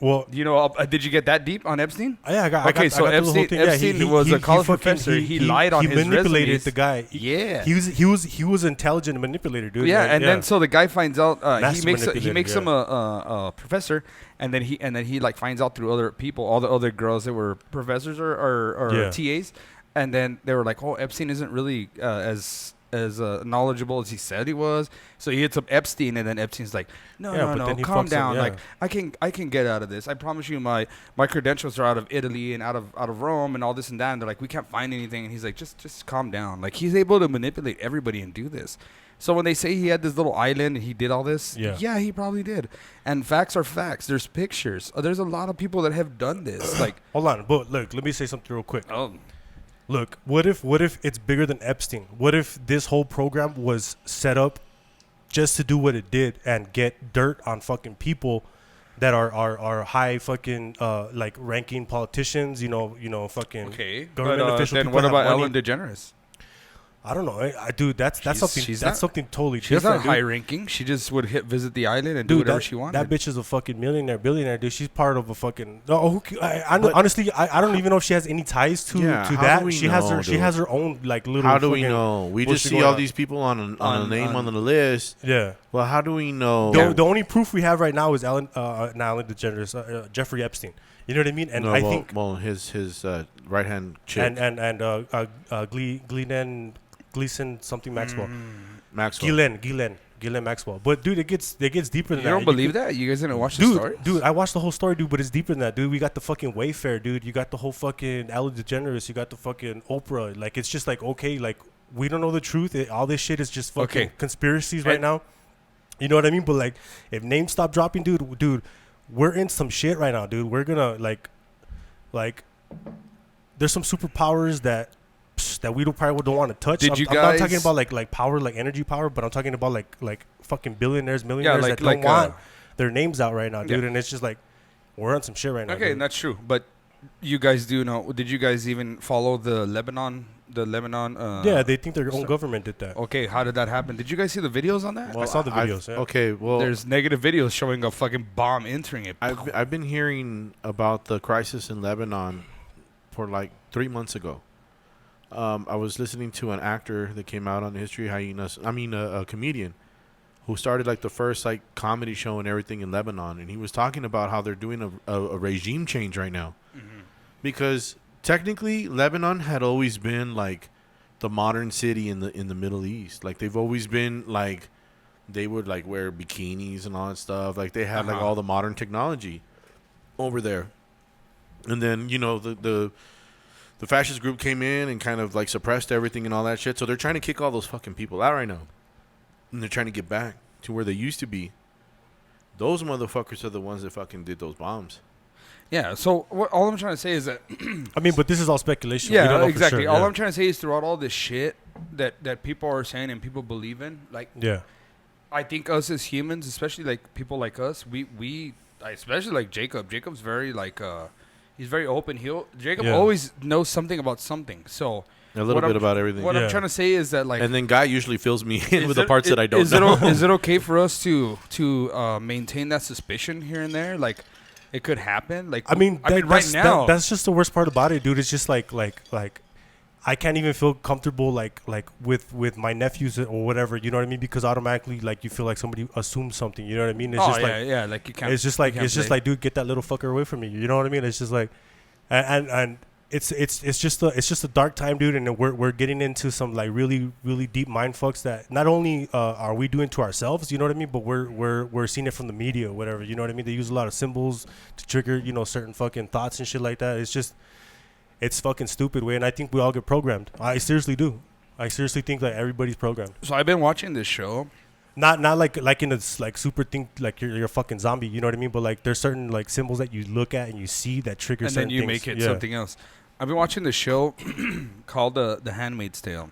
Well, You know, did you get that deep on Epstein? yeah, I got. Okay, I so got through the whole thing. Yeah, Epstein was a college professor. He lied on his manipulated resumes. the guy. Yeah. He was an intelligent manipulator, dude. Yeah, Like, and then so the guy finds out Master he manipulator, makes yeah. him a professor, and then he like finds out through other people, all the other girls that were professors or Yeah. TAs, and then they were like, oh, Epstein isn't really as knowledgeable as he said he was. So he hits up Epstein, and then Epstein's like, Yeah, no, but then he calm fucks him, down. yeah. Like I can get out of this. I promise you, my credentials are out of Italy and out of Rome and all this and that. And they're like, we can't find anything. And he's like, just calm down. Like he's able to manipulate everybody and do this. So when they say he had this little island and he did all this, Yeah. he probably did. And facts are facts. There's pictures. There's a lot of people that have done this. Like, hold on, but look, let me say something real quick. oh, Look, what if it's bigger than Epstein? What if this whole program was set up just to do what it did and get dirt on fucking people that are high fucking like ranking politicians, you know fucking okay. government But, official. then people what that have about money. Ellen DeGeneres? I don't know, dude. That's She's not- something totally She's different. not dude. high ranking. She just would visit the island and do Dude, whatever that, she wanted. that bitch is a fucking billionaire, dude. She's part of a fucking. No, honestly, I don't even know if she has any ties to Yeah, how that. do we She has know, her. She dude? has her own like little. How do we fucking know? We just bullshit see going all on. these people on a name on the list. Yeah. Well, how do we know? The only proof we have right now is not Ellen DeGeneres, Jeffrey Epstein. You know what I mean? And No, I well, think well, his right hand chick Gleason something Maxwell, Maxwell. Ghislaine Maxwell. But dude, it gets deeper than You that. don't believe that? You guys didn't watch the Dude, story? dude, I watched the whole story, dude, but it's deeper than that, dude. We got the fucking Wayfair, dude. You got the whole fucking Ellen DeGeneres. You got the fucking Oprah. Like, it's just like, okay, like, we don't know the truth. All this shit is just fucking Okay. conspiracies right now. You know what I mean? But, like, if names stop dropping, dude, we're in some shit right now, dude. We're gonna, like, there's some superpowers that we probably don't want to touch. Did I'm you not talking guys- about, like power, like energy power, but I'm talking about, like fucking billionaires, millionaires like- that don't like, want their names out right now, dude. Yeah. And it's just like we're on some shit right now. Okay, dude. and that's true. But you guys do know. Did you guys even follow the Lebanon? Yeah, they think their own government did that. Okay, how did that happen? Did you guys see the videos on that? I saw the videos. Yeah. Okay, well, There's negative videos showing a fucking bomb entering it. I've been hearing about the crisis in Lebanon for like 3 months ago. I was listening to an actor that came out on History Hyenas. I mean, a comedian who started like the first like comedy show and everything in Lebanon, and he was talking about how they're doing a regime change right now, because technically Lebanon had always been like the modern city in the Middle East. Like they've always been like they would like wear bikinis and all that stuff. Like they had like all the modern technology over there, and then the fascist group came in and kind of like suppressed everything and all that shit. So they're trying to kick all those fucking people out right now. And they're trying to get back to where they used to be. Those motherfuckers are the ones that fucking did those bombs. Yeah, so all I'm trying to say is that... I mean, but this is all speculation. Yeah, we don't know exactly. For sure. All Yeah. I'm trying to say is throughout all this shit that people are saying and people believe in, like... Yeah. I think us as humans, especially like people like us, we especially like Jacob. Jacob's very like... he's very open. Jacob always knows something about something. So a little bit about everything. What I'm trying to say is that like, and then Guy usually fills me in with the parts that I don't know. Is it okay for us to maintain that suspicion here and there? Like, it could happen. Like, I mean, right now, that's just the worst part about it, dude. It's just like I can't even feel comfortable like with my nephews or whatever. You know what I mean? Because automatically like you feel like somebody assumes something. You know what I mean? It's just like you can't. It's just like dude, get that little fucker away from me. You know what I mean? It's just like, and it's just a dark time, dude. And we're getting into some like really really deep mind fucks that not only are we doing to ourselves, you know what I mean? But we're seeing it from the media, or whatever. You know what I mean? They use a lot of symbols to trigger certain fucking thoughts and shit like that. It's just. It's fucking stupid, way, and I think we all get programmed. I seriously do. I seriously think like everybody's programmed. So I've been watching this show. Not like in a like super thing like you're a fucking zombie. You know what I mean? But like there's certain like symbols that you look at and you see that trigger certain things. And then you make it something else. I've been watching this show called The Handmaid's Tale,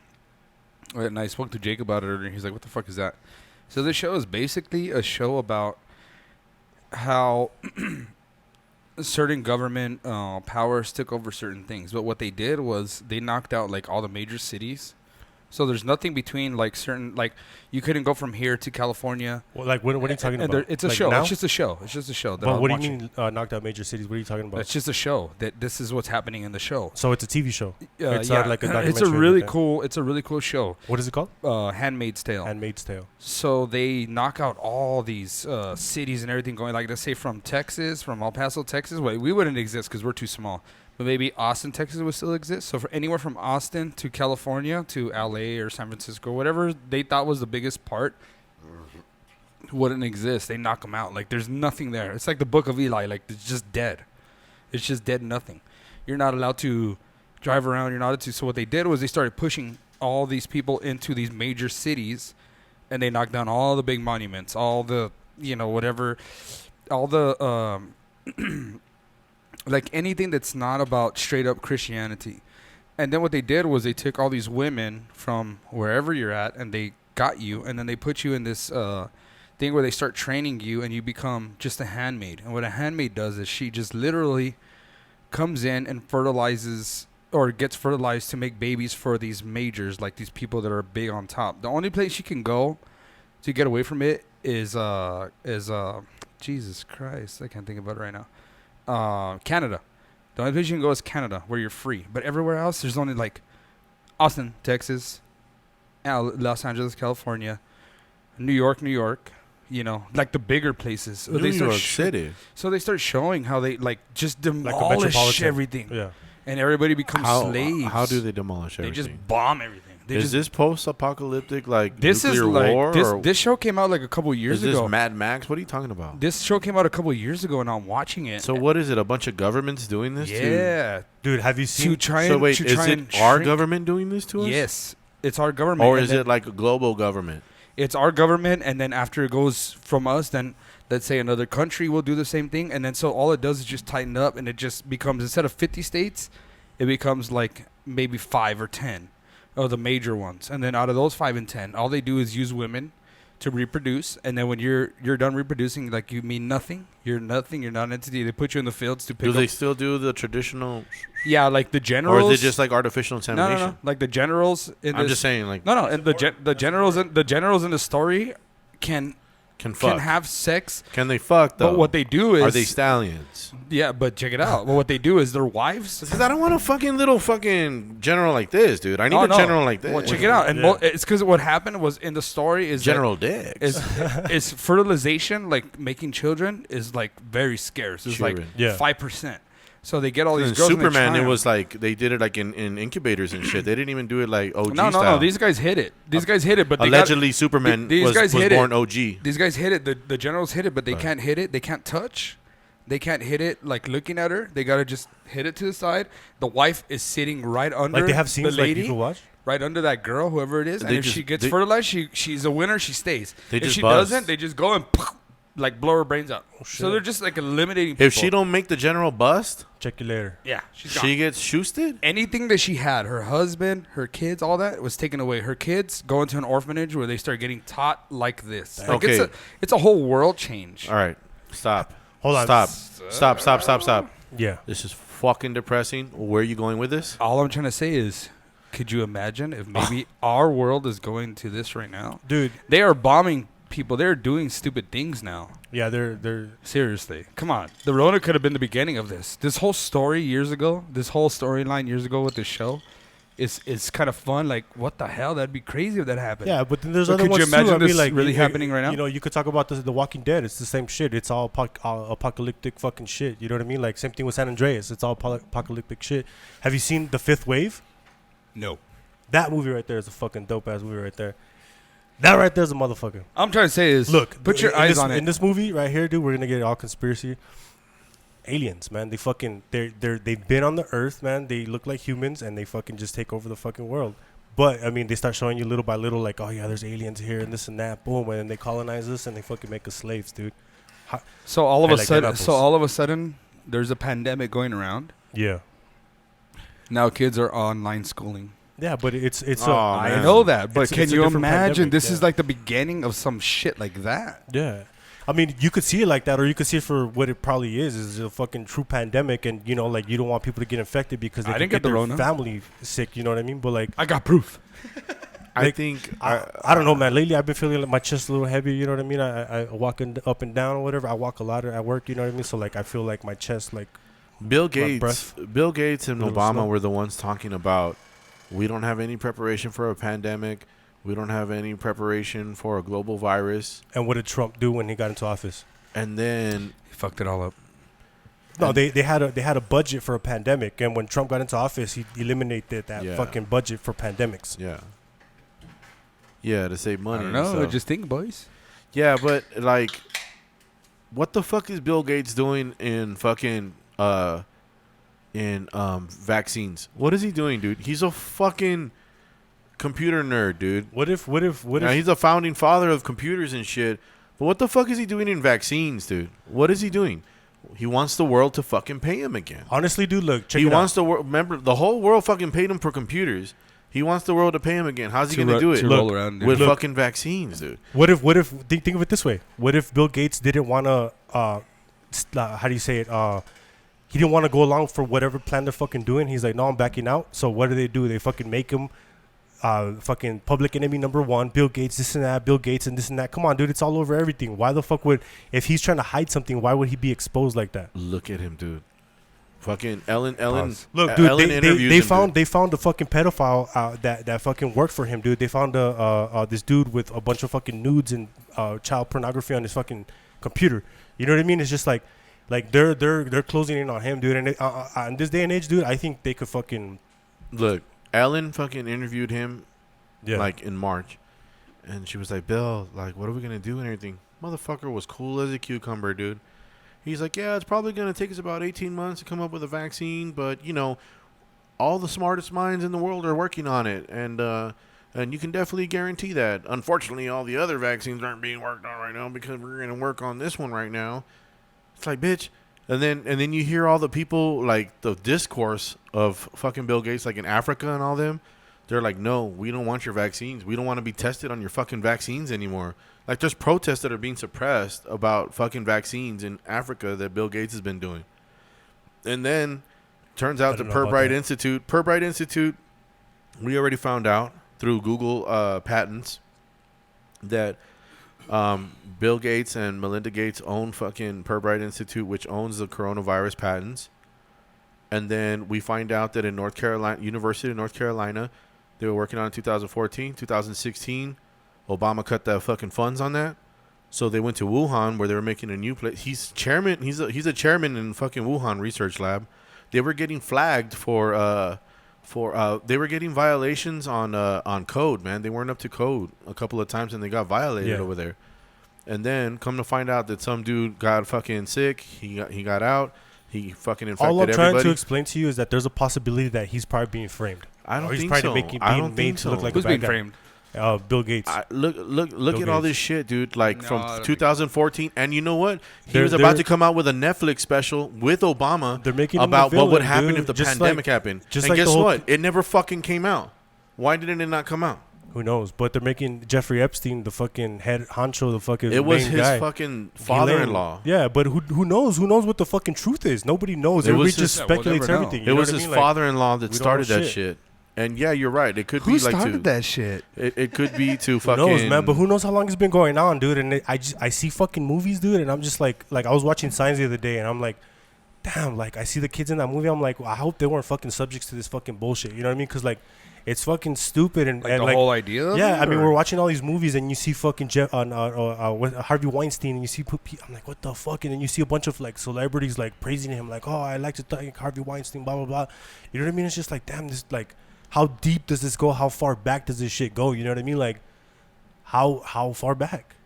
and I spoke to Jake about it earlier. He's like, "What the fuck is that?" So this show is basically a show about how. Certain government powers took over certain things, but what they did was they knocked out like all the major cities. So there's nothing between like certain like you couldn't go from here to California. Well, like what are you talking about? It's a like show. Now? It's just a show. It's just a show. But what do you mean knocked out major cities? What are you talking about? It's just a show. That this is what's happening in the show. So it's a TV show. It's yeah. not like a documentary. It's a really cool. It's a really cool show. What is it called? Handmaid's Tale. Handmaid's Tale. So they knock out all these cities and everything going like let's say from Texas, from El Paso, Texas. Well, we wouldn't exist because we're too small. But maybe Austin, Texas would still exist. So for anywhere from Austin to California to LA or San Francisco, whatever they thought was the biggest part wouldn't exist. They knock them out. Like there's nothing there. It's like the Book of Eli. Like it's just dead. It's just dead nothing. You're not allowed to drive around. You're not allowed to. So what they did was they started pushing all these people into these major cities, and they knocked down all the big monuments, all the whatever, all the like anything that's not about straight up Christianity. And then what they did was they took all these women from wherever you're at and they got you, and then they put you in this thing where they start training you and you become just a handmaid. And what a handmaid does is she just literally comes in and fertilizes or gets fertilized to make babies for these majors, like these people that are big on top. The only place she can go to get away from it is Jesus Christ, I can't think about it right now. Canada. The only place you can go is Canada, where you're free. But everywhere else, there's only like Austin, Texas, Los Angeles, California, New York. Like the bigger places. New York City. So they start showing how they like just demolish everything. Yeah. And everybody becomes slaves. How do they demolish everything? They just bomb everything. Is this post-apocalyptic like this nuclear is like, war? This show came out like a couple years ago. Is this Mad Max? What are you talking about? This show came out a couple years ago, and I'm watching it. So what is it? A bunch of governments doing this? Yeah, dude. Have you seen? Is it our government doing this to us? Yes, it's our government. Or is it like a global government? It's our government, and then after it goes from us, then let's say another country will do the same thing, and then so all it does is just tighten up, and it just becomes, instead of 50 states, it becomes like maybe 5 or 10 of the major ones. And then out of those 5 and 10, all they do is use women to reproduce. And then when you're done reproducing, like you mean nothing. You're nothing. You're not an entity. They put you in the fields to pick up. Do they still do the traditional? Yeah, like the generals. Or is it just like artificial insemination? No. Like the generals. I'm just saying, like. No. And the generals in the story can Can fuck. can have sex. Can they fuck though? But what they do is are they stallions? Yeah, but check it out. Well, what they do is their wives. Because I don't want a fucking little fucking general like this, dude. I need a general like this. Well, check it out. And it's because what happened was in the story is General Dicks. is fertilization, like making children, is like very scarce. It's like 5%. So they get all these girls. Superman, it was like they did it like in incubators and shit. They didn't even do it like OG no, style. No. These guys hit it. But allegedly Superman was born OG. These guys hit it. The generals hit it, but they can't hit it. They can't touch. They can't hit it like looking at her. They gotta just hit it to the side. The wife is sitting right under. Like they have scenes the lady, like you can watch. Right under that girl, whoever it is. And if she gets fertilized, she's a winner. She stays. If she doesn't, they just go and like blow her brains out. So they're just like eliminating people. If she don't make the general bust, check you later. Yeah, she's gone. She gets shoosted. Anything that she had, her husband, her kids, all that was taken away. Her kids go into an orphanage where they start getting taught like this. Like okay, it's a whole world change. All right, stop. Hold on. Stop. Yeah. This is fucking depressing. Where are you going with this? All I'm trying to say is, could you imagine if maybe our world is going to this right now? Dude. They are bombing people. They're doing stupid things now. Yeah, they're seriously. Come on. The Rona could have been the beginning of this. This whole storyline years ago with this show is kind of fun. Like, what the hell? That'd be crazy if that happened. Yeah, but then there's other ones too. Could you imagine this like really happening right now? You know, you could talk about the Walking Dead. It's the same shit. It's all apocalyptic fucking shit. You know what I mean? Like, same thing with San Andreas. It's all apocalyptic shit. Have you seen The Fifth Wave? No. That movie right there is a fucking dope-ass movie right there. That right there's a motherfucker. I'm trying to say is, look, put your eyes on it. In this movie right here, dude, we're gonna get all conspiracy. Aliens, man. They've been on the earth, man. They look like humans, and they fucking just take over the fucking world. But I mean, they start showing you little by little, like, oh yeah, there's aliens here and this and that. Boom, and then they colonize us and they fucking make us slaves, dude. So all of a sudden, there's a pandemic going around. Yeah. Now kids are online schooling. Yeah, but it's. I know that, but can you imagine? This is like the beginning of some shit like that. Yeah. I mean, you could see it like that, or you could see it for what it probably is a fucking true pandemic, and you know, like you don't want people to get infected because they get their family sick. You know what I mean? But like, I got proof. I think I don't know, man. Lately, I've been feeling like my chest a little heavy. You know what I mean? I walking up and down or whatever. I walk a lot at work. You know what I mean? So like, I feel like my chest, like Bill Gates and Obama were the ones talking about. We don't have any preparation for a pandemic. We don't have any preparation for a global virus. And what did Trump do when he got into office? And then he fucked it all up. No, they had a budget for a pandemic, and when Trump got into office, he eliminated that fucking budget for pandemics. Yeah, to save money. I don't know. Just think, boys. Yeah, but like, what the fuck is Bill Gates doing in fucking vaccines? What is he doing, dude? He's a fucking computer nerd, dude. What if he's a founding father of computers and shit, but what the fuck is he doing in vaccines, dude? What is he doing? He wants the world to fucking pay him again. Honestly, dude, look, check he it wants out. the world. Remember, the whole world fucking paid him for computers. He wants the world to pay him again. How's he gonna do it? With fucking vaccines, dude. What if think of it this way? What if Bill Gates didn't want to how do you say it? He didn't want to go along for whatever plan they're fucking doing. He's like, no, I'm backing out. So what do? They fucking make him fucking public enemy number one. Bill Gates, this and that. Bill Gates and this and that. Come on, dude. It's all over everything. Why the fuck if he's trying to hide something, why would he be exposed like that? Look at him, dude. Fucking Ellen. Look, dude. Ellen they found the fucking pedophile that fucking worked for him, dude. They found this dude with a bunch of fucking nudes and child pornography on his fucking computer. You know what I mean? It's just like they're closing in on him, dude. And in this day and age, dude, I think they could fucking look. Ellen fucking interviewed him, like in March, and she was like, "Bill, like, what are we gonna do and everything?" Motherfucker was cool as a cucumber, dude. He's like, "Yeah, it's probably gonna take us about 18 months to come up with a vaccine, but you know, all the smartest minds in the world are working on it, and you can definitely guarantee that. Unfortunately, all the other vaccines aren't being worked on right now because we're gonna work on this one right now." It's like, bitch. And then you hear all the people, like, the discourse of fucking Bill Gates, like in Africa and all them. They're like, no, we don't want your vaccines. We don't want to be tested on your fucking vaccines anymore. Like, there's protests that are being suppressed about fucking vaccines in Africa that Bill Gates has been doing. And then, turns out the Pirbright Institute, we already found out through Google patents that Bill Gates and Melinda Gates own fucking Purbright Institute, which owns the coronavirus patents. And then we find out that in North Carolina, University of North Carolina, they were working on it in 2014, 2016. Obama cut the fucking funds on that. So they went to Wuhan where they were making a new place. He's chairman. He's a chairman in fucking Wuhan Research Lab. They were getting flagged for they were getting violations on code, man. They weren't up to code a couple of times and they got violated over there. And then come to find out that some dude got fucking sick. He got out. He fucking infected everybody. All I'm trying to explain to you is that there's a possibility that he's probably being framed. I don't think so. I don't think so. Look like Who's a being bad guy. framed? Bill Gates. Look Bill at all Gates. this shit, dude. Like No, from 2014, and you know what? He They're- was about to come out with a Netflix special with Obama They're making him about the what would villain, happen dude. if the Just pandemic like- happened. just And like guess the whole- what? It never fucking came out. Why didn't it not come out? Who knows? But they're making Jeffrey Epstein the fucking head honcho, the fucking It was main his guy. fucking father-in-law. Yeah, but who knows? Who knows what the fucking truth is? Nobody knows. It Everybody was just his- we'll speculates never know. everything. It was his father-in-law that We don't started know that shit. shit. And yeah, you're right. It could Who be like started to that shit? It could be to Who fucking knows, man? But who knows how long it's been going on, dude? And I see fucking movies, dude, and I'm just like I was watching Signs the other day, and I'm like, damn, like I see the kids in that movie. I'm like, well, I hope they weren't fucking subjects to this fucking bullshit. You know what I mean? Because like, it's fucking stupid and Like and the like, whole idea of yeah, it, I mean, or- we're watching all these movies and you see fucking Harvey Weinstein and you see, I'm like, what the fuck? And then you see a bunch of like celebrities like praising him, like, oh, I like to thank Harvey Weinstein, blah blah blah. You know what I mean? It's just like, damn, this like, how deep does this go? How far back does this shit go? You know what I mean? Like, how far back?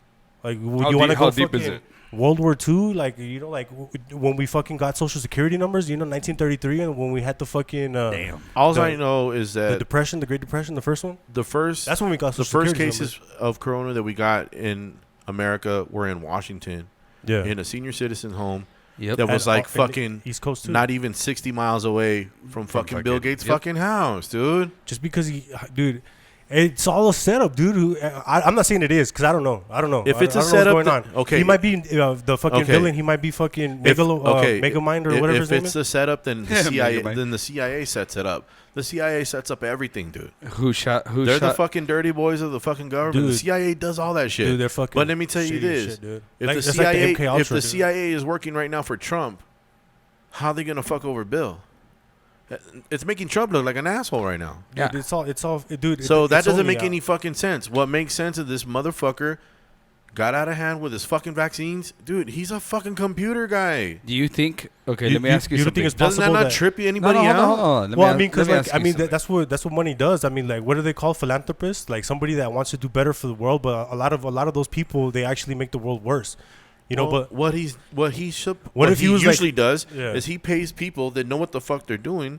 Like, would How you want to deep- go how deep is fucking it? World War II? Like, you know, like when we fucking got social security numbers, you know, 1933, and when we had the fucking Damn. All the- I know is the that depression, the Great Depression, the first one. the first That's when we got the social first security cases of corona that we got in America were in Washington, numbers. Yeah. in a senior citizen home Yep. that was And, like in fucking East Coast too. not even 60 miles away from fucking Bill fucking- Gates' yep. fucking house, dude. Just because dude, it's all a setup, dude. I'm not saying it is because I don't know. If I it's a don't know what's setup, going on. okay. He might be the fucking Okay. villain. He might be fucking Megamind or whatever if his name it's is. the setup, then the Yeah, CIA, Megamind. then the CIA sets it up. The CIA sets up everything, dude. Who shot? Who They're shot? the fucking dirty boys of the fucking government. The Dude. CIA does all that shit. Dude, they're fucking. But let me tell you shitty this: as shit, dude. if Like, the it's CIA, like the MK Ultra, if the dude. CIA is working right now for Trump, how are they gonna fuck over Bill? It's making Trump look like an asshole right now. Yeah. Dude, it's all, dude. So that it's doesn't only make any fucking sense. What makes sense is this motherfucker got out of hand with his fucking vaccines. Dude, he's a fucking computer guy. Do you think? Okay, You- let me you- ask you you don't something. think it's Doesn't that possible not that- trip no, anybody hold out? on, hold on. Let Well, me I mean, because let me like, ask I you mean, something. that's what money does. I mean, like, what are they called? Philanthropists, like somebody that wants to do better for the world. But a lot of those people, they actually make the world worse. You know, Well, but what he if he was like- usually does Yeah. is he pays people that know what the fuck they're doing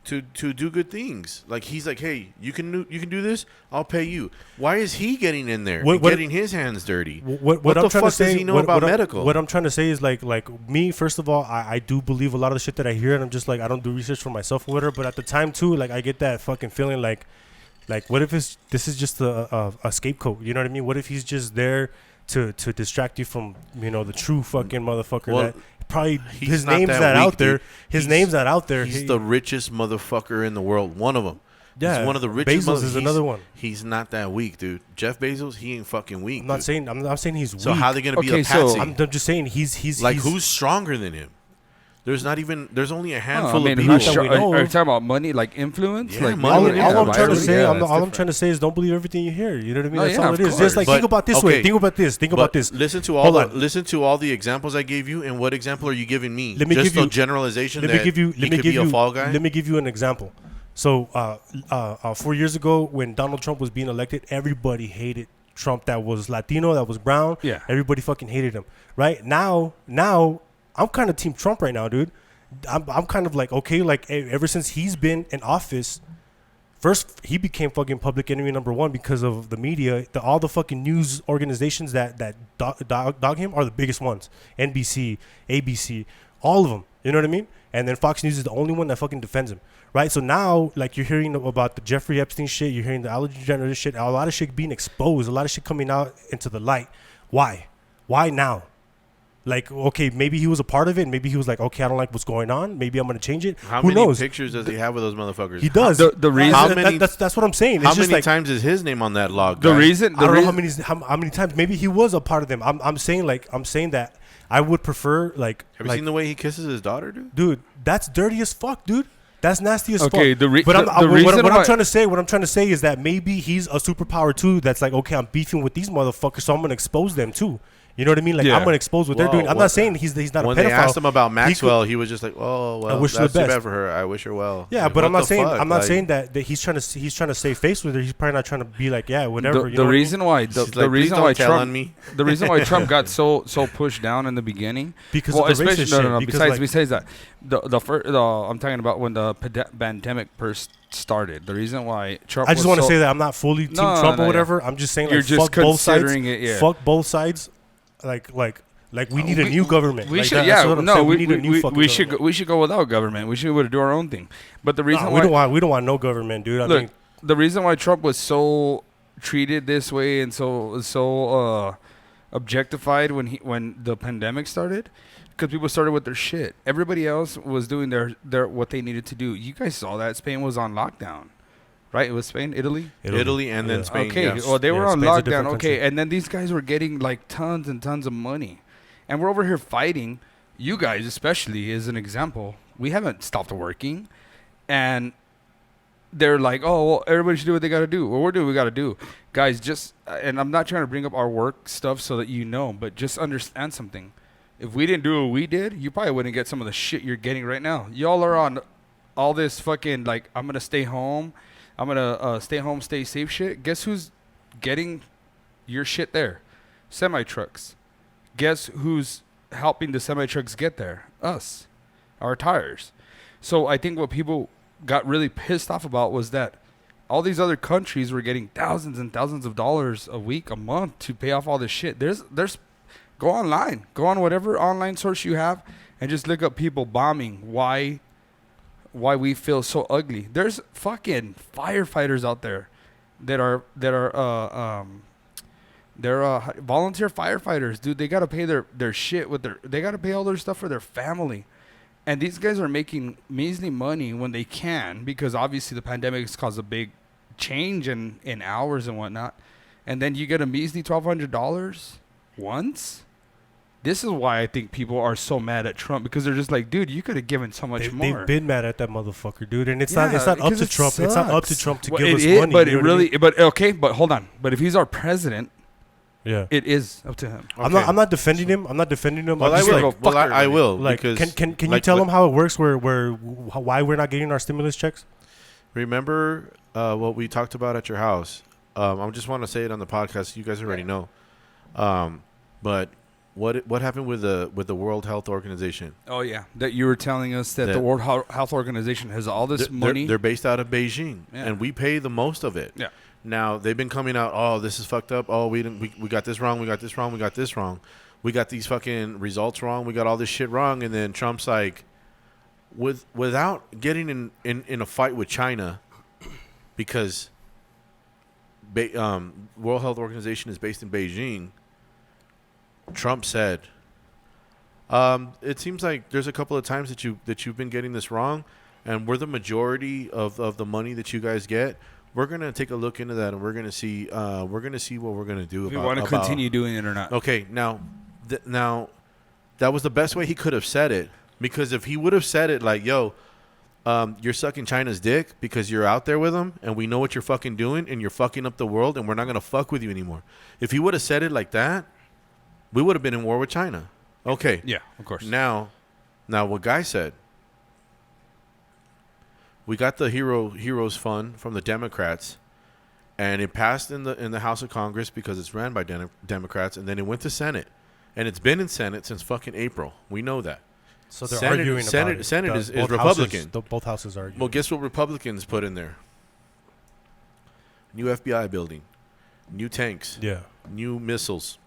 to do good things. Like he's like, hey, you can do this, I'll pay you. Why is he getting in there and getting his hands dirty? What What I'm the trying fuck to say, does he know about medical? What I'm trying to say is like me, first of all, I do believe a lot of the shit that I hear, and I'm just like, I don't do research for myself or whatever. But at the time too, like I get that fucking feeling like what if this is just a scapegoat? You know what I mean? What if he's just there to distract you from the true fucking motherfucker Well, that probably he's his not name's that not weak, out there. dude. His He's- name's not out there. He's the richest motherfucker in the world. One of them. yeah, He's one of the richest. Bezos is another one. He's not that weak, dude. Jeff Bezos, he ain't fucking weak. I'm not dude. saying I'm saying he's So weak. how they gonna be Okay, a so- patsy? I'm just saying he's like he's, who's stronger than him? There's only a Oh, handful I mean, of people. that we are know you of. talking about money, like influence? Yeah, like money all, and yeah, I'm trying to virally? say, Yeah, all that's I'm different. trying to say is don't believe everything you hear. You know what I mean? No, That's yeah, all of it is. Just like course. think about this But- way. okay. Think about this. Think about this. Listen to Hold all on. listen to all the examples I gave you, and what example are you giving me? Let me Just give you- a generalization. Let me that give you. he Let me could give be you. a fall guy. Let me give you an example. So, 4 years ago, when Donald Trump was being elected, everybody hated Trump. That was Latino. That was brown. Yeah. Everybody fucking hated him. Right now, I'm kind of Team Trump right now, dude. I'm kind of like, okay, like ever since he's been in office, first he became fucking public enemy number one because of the media. All the fucking news organizations that dog him are the biggest ones. NBC, ABC, all of them. You know what I mean? And then Fox News is the only one that fucking defends him, right? So now, like, you're hearing about the Jeffrey Epstein shit, you're hearing the Ellen DeGeneres shit, a lot of shit being exposed, a lot of shit coming out into the light. Why now? Like, okay, maybe he was a part of it. Maybe he was like, okay, I don't like what's going on. Maybe I'm going to change it. How Who many knows? pictures does he have with those motherfuckers? He does. The reason How many- that's what I'm saying. It's How just many like, times is his name on that log? the guy? reason I don't know how many times. Maybe he was a part of them. I'm saying that I would prefer like. Have you seen the way he kisses his daughter, dude? That's dirty as fuck, dude. That's nasty as fuck. Okay, But reason what why- I'm trying to say is that maybe he's a superpower too. That's like, okay, I'm beefing with these motherfuckers, so I'm gonna expose them too. You know what I mean? Like, Yeah. I'm gonna expose what they're doing. I'm not saying he's not a When pedophile. they asked him about Maxwell, he was just like, "Oh, well, I wish her that's the too best. bad for her. I wish her well." Yeah, Like, but what I'm not the saying fuck? I'm not Like, saying that he's trying to save face with her. He's probably not trying to be like, yeah, whatever. The reason why she's the like, "Please reason don't why tell on Trump me." the reason why Trump got so pushed down in the beginning because of the especially racist no. shit. Because, Besides that, I'm talking about when the pandemic first started. The reason why Trump I just want to say that I'm not fully Team Trump or whatever. I'm just saying You're like just fuck both sides. considering it, yeah. Fuck both sides. Like we need a new government. We Like, should, that's what I'm saying. we need a new fucking we should government. we should go without government. We should do our own thing. But the reason Nah, why we don't want no government, dude. I look, mean, the reason why Trump was so treated this way and so objectified when the pandemic started, because people started with their shit. Everybody else was doing their what they needed to do. You guys saw that Spain was on lockdown, right? It was Spain, Italy, and then Spain. Okay, yes. well they were on Spain's a lockdown. different Okay, country. and then these guys were getting like tons and tons of money, and we're over here fighting. You guys, especially, as an example, we haven't stopped working, and they're like, "Oh, well, everybody should do what they got to do." Well, we're doing what we got to do, guys. Just and I'm not trying to bring up our work stuff so that you know, but just understand something. If we didn't do what we did, you probably wouldn't get some of the shit you're getting right now. Y'all are on all this fucking like, I'm gonna stay home, I'm gonna stay home, stay safe shit. Guess who's getting your shit there? Semi trucks. Guess who's helping the semi trucks get there? Us, our tires. So I think what people got really pissed off about was that all these other countries were getting thousands and thousands of dollars a week, a month to pay off all this shit. There's go online, go on whatever online source you have, and just look up people bombing. Why we feel so ugly? There's fucking firefighters out there that are volunteer firefighters, dude. They gotta pay their shit with they gotta pay all their stuff for their family, and these guys are making measly money when they can, because obviously the pandemic has caused a big change in hours and whatnot, and then you get a measly $1,200 once. This is why I think people are so mad at Trump, because they're just like, dude, you could have given so much more. They've been mad at that motherfucker, dude, and it's Yeah, not up because to it Trump. It's not up to sucks. Trump to Well, give it us is, money. but you it know what I really, mean? but okay, but hold on. But if he's our president, Yeah. it is up to him. I'm not defending him. I'm not defending him. Well, I'm I just will. like, Well, I will. like, because can you like, tell him how it works? Why we're not getting our stimulus checks? Remember what we talked about at your house? I just want to say it on the podcast. You guys already know. But what happened with the World Health Organization? Oh yeah, that you were telling us that the World Health Organization has all this money. They're based out of Beijing, Yeah. and we pay the most of it. Yeah. Now they've been coming out. Oh, this is fucked up. Oh, we got this wrong. We got this wrong. We got this wrong. We got these fucking results wrong. We got all this shit wrong. And then Trump's like, without getting in a fight with China, because World Health Organization is based in Beijing. Trump said, it seems like there's a couple of times that you've been getting this wrong, and we're the majority of the money that you guys get. We're gonna take a look into that, and we're gonna see what we're gonna do. If we want to continue doing it or not. Okay, now that was the best way he could have said it, because if he would have said it like, "Yo, you're sucking China's dick because you're out there with them, and we know what you're fucking doing, and you're fucking up the world, and we're not gonna fuck with you anymore." If he would have said it like that, we would have been in war with China. Okay. Yeah, of course. Now what Guy said, we got the Heroes Fund from the Democrats, and it passed in the House of Congress because it's ran by Democrats, and then it went to Senate, and it's been in Senate since fucking April. We know that. So they're Senate- arguing Senate- about it. Senate is Both Republican. Both houses are arguing. Well, guess what Republicans put in there? New FBI building, new tanks, Yeah. new missiles,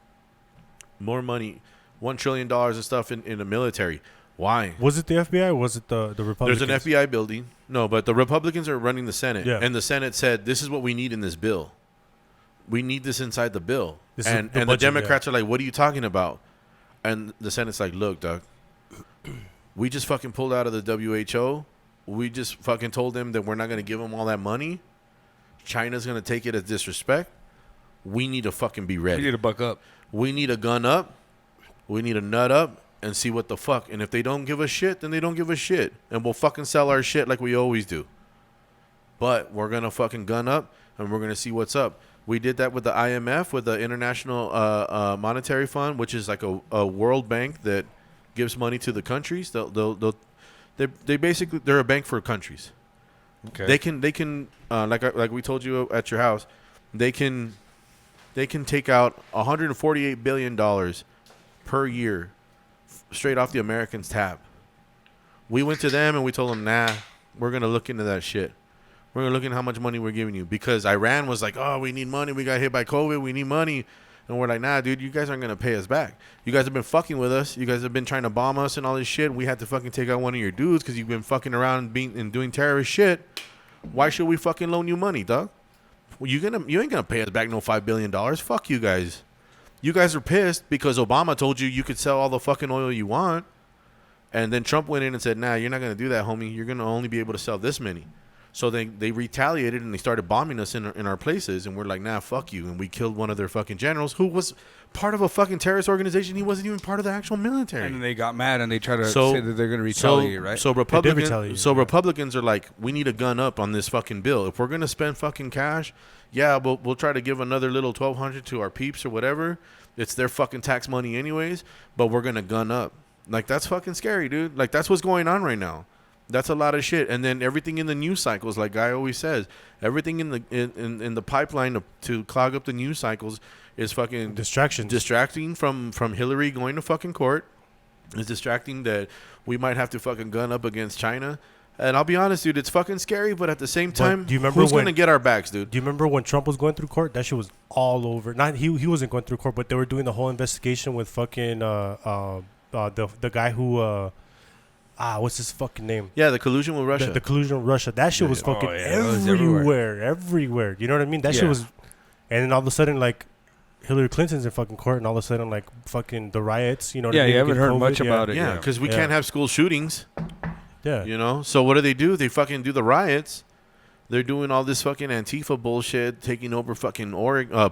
more money, $1 trillion of stuff in the military. Why? Was it the FBI or was it the Republicans? There's an FBI building. No, but the Republicans are running the Senate. Yeah. And the Senate said, this is what we need in this bill. We need this inside the bill. This is And the the budget, Democrats are like, what are you talking about? And the Senate's like, look, Doug, we just fucking pulled out of the WHO. We just fucking told them that we're not going to give them all that money. China's going to take it as disrespect. We need to fucking be ready. We need to buck up. We need a gun up. We need a nut up and see what the fuck. And if they don't give a shit, then they don't give a shit. And we'll fucking sell our shit like we always do. But we're going to fucking gun up and we're going to see what's up. We did that with the IMF, with the International Monetary Fund, which is like a World Bank that gives money to the countries. They basically, they're a bank for countries. Okay. They can like we told you at your house, they can take out $148 billion per year straight off the Americans' tab. We went to them and we told them, nah, we're going to look into that shit. We're going to look into how much money we're giving you. Because Iran was like, oh, we need money. We got hit by COVID. We need money. And we're like, nah, dude, you guys aren't going to pay us back. You guys have been fucking with us. You guys have been trying to bomb us and all this shit. We had to fucking take out one of your dudes because you've been fucking around and doing terrorist shit. Why should we fucking loan you money, dog? Well, you ain't gonna pay us back no $5 billion. Fuck you guys. You guys are pissed because Obama told you could sell all the fucking oil you want. And then Trump went in and said, nah, you're not going to do that, homie. You're going to only be able to sell this many. So they retaliated and they started bombing us in our places. And we're like, nah, fuck you. And we killed one of their fucking generals who was part of a fucking terrorist organization. He wasn't even part of the actual military. And then they got mad and they tried to say that they're going to retaliate, right? So Republicans are like, we need a gun up on this fucking bill. If we're going to spend fucking cash, yeah, we'll try to give another little $1,200 to our peeps or whatever. It's their fucking tax money anyways, but we're going to gun up. Like, that's fucking scary, dude. Like, that's what's going on right now. That's a lot of shit. And then everything in the news cycles, like Guy always says, everything in the pipeline to clog up the news cycles is fucking distracting from Hillary going to fucking court. It's distracting that we might have to fucking gun up against China. And I'll be honest, dude, it's fucking scary, but at the same time, who's going to get our backs, dude? Do you remember when Trump was going through court? That shit was all over. Not he wasn't going through court, but they were doing the whole investigation with fucking the guy who what's his fucking name? Yeah, the collusion with Russia. The collusion with Russia. That shit was fucking everywhere. You know what I mean? That shit was, and then all of a sudden, like, Hillary Clinton's in fucking court, and all of a sudden, like, fucking the riots. You know what I mean? Yeah, you haven't heard much about it. Yeah, because we can't have school shootings. Yeah. You know? So what do? They fucking do the riots. They're doing all this fucking Antifa bullshit, taking over fucking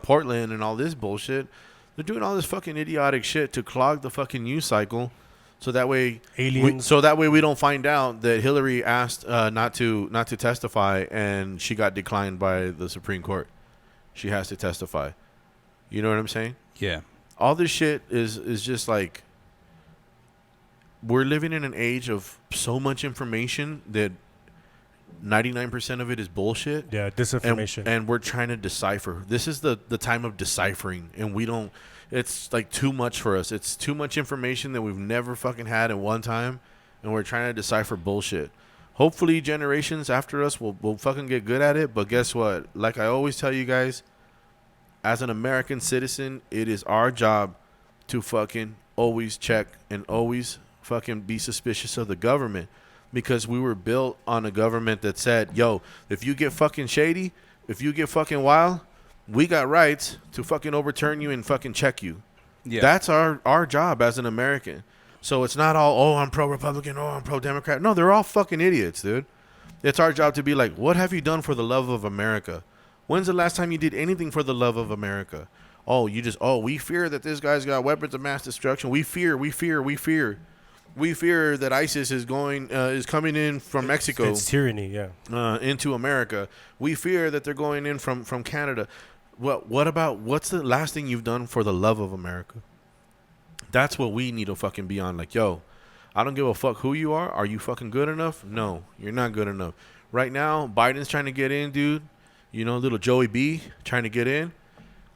Portland and all this bullshit. They're doing all this fucking idiotic shit to clog the fucking news cycle. So that way, aliens. We don't find out that Hillary asked not to testify, and she got declined by the Supreme Court. She has to testify. You know what I'm saying? Yeah. All this shit is just like, we're living in an age of so much information that 99% of it is bullshit. Yeah, disinformation. And we're trying to decipher. This is the time of deciphering, and we don't. It's like too much for us. It's too much information that we've never fucking had at one time, and we're trying to decipher bullshit. Hopefully, generations after us will fucking get good at it. But guess what? Like I always tell you guys, as an American citizen, it is our job to fucking always check and always fucking be suspicious of the government, because we were built on a government that said, yo, if you get fucking shady, if you get fucking wild, we got rights to fucking overturn you and fucking check you. Yeah. That's our job as an American. So it's not all, oh, I'm pro-Republican, oh, I'm pro-Democrat. No, they're all fucking idiots, dude. It's our job to be like, what have you done for the love of America? When's the last time you did anything for the love of America? Oh, we fear that this guy's got weapons of mass destruction. We fear that ISIS is coming in from Mexico. It's tyranny, yeah. Into America. We fear that they're going in from Canada. Well, what's the last thing you've done for the love of America? That's what we need to fucking be on. Like, yo, I don't give a fuck who you are. Are you fucking good enough? No, you're not good enough. Right now, Biden's trying to get in, dude. You know, little Joey B trying to get in.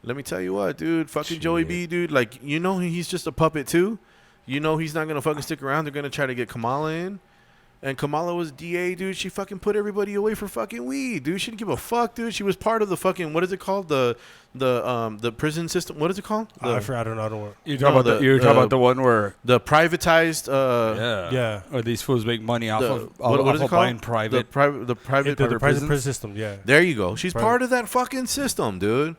Let me tell you what, dude. Fucking Joey B, dude. Like, you know, he's just a puppet too. You know he's not going to fucking stick around. They're going to try to get Kamala in. And Kamala was DA, dude. She fucking put everybody away for fucking weed, dude. She didn't give a fuck, dude. She was part of the fucking, what is it called? The prison system. What is it called? I don't know. You're talking about the one where the privatized. Yeah. Or these fools make money off of buying private. The private prison system. Yeah. There you go. She's part of that fucking system, dude.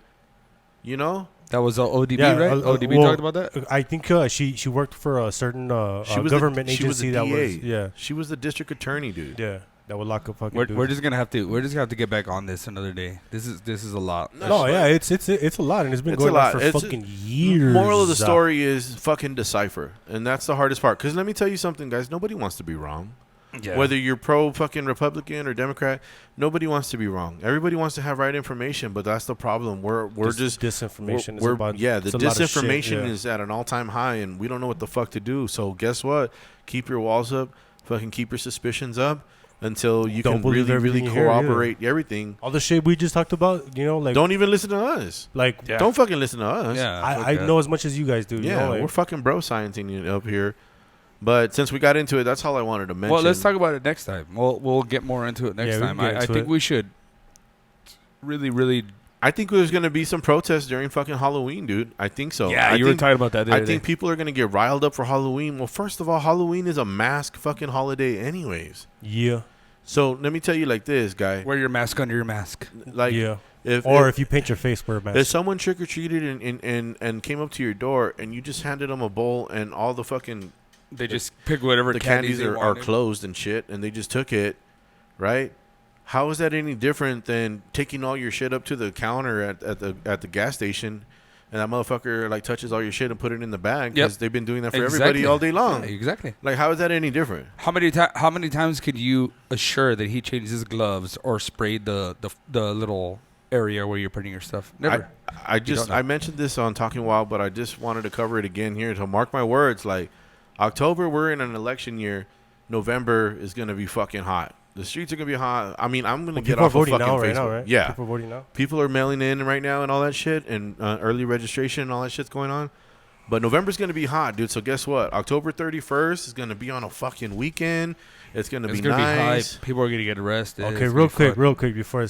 You know, That was ODB, Yeah, right? ODB well, talked about that. I think she worked for a certain She was government she was agency the that DA. was She was the district attorney, dude. yeah that would lock up fucking We're dudes. just gonna have to get back on this another day. This is a lot. No, yeah, it's a lot, and it's been going on for fucking years. Moral of the story is fucking decipher, and that's the hardest part. Because let me tell you something, guys. Nobody wants to be wrong. Yeah. Whether you're pro fucking Republican or Democrat, nobody wants to be wrong. Everybody wants to have right information, but that's the problem. We're just disinformation. We're, is about, yeah, the it's a lot of shit, disinformation yeah. is at an all-time high, and we don't know what the fuck to do. So guess what? Keep your walls up. Fucking keep your suspicions up until you Don't can believe really everything you hear, corroborate everything. all the shit we just talked about. You know, like Don't even listen to us. like Yeah. Don't fucking listen to us. Yeah. I know as much as you guys do. Yeah, you know, like, we're fucking bro sciencing it up here. But since we got into it, that's all I wanted to mention. Well, let's talk about it next time. We'll get more into it next Yeah, we time. can get I into think it. we should really. I think there's going to be some protests during fucking Halloween, dude. I think so. Yeah, I you were think, talking about that. The I other think day. people are going to get riled up for Halloween. Well, first of all, Halloween is a mask fucking holiday anyways. yeah, So let me tell you like this, guy. Wear your mask under your mask. Like, yeah. if If you paint your face, wear a mask. if someone trick-or-treated and came up to your door and you just handed them a bowl and all the fucking They just pick whatever the candies candies they are wanted. closed and shit, and they just took it, right? How is that any different than taking all your shit up to the counter at the gas station, and that motherfucker like touches all your shit and put it in the bag because they've been doing that for everybody all day long. Yeah, exactly. Like, how is that any different? How many times could you assure that he changed his gloves or sprayed the little area where you're putting your stuff? Never. I mentioned this on Talking Wild, but I just wanted to cover it again here to mark my words. Like, October, we're in an election year. November is gonna be fucking hot. The streets are gonna be hot. I mean, I'm gonna get people off are of voting fucking now, Facebook. right now, right? Yeah, People are voting now. people are mailing in right now and all that shit, and early registration and all that shit's going on. But November's gonna be hot, dude. So guess what? October 31st is gonna be on a fucking weekend. It's gonna be nice. hype. People are gonna get arrested. Okay, It's real gonna be quick, fun. before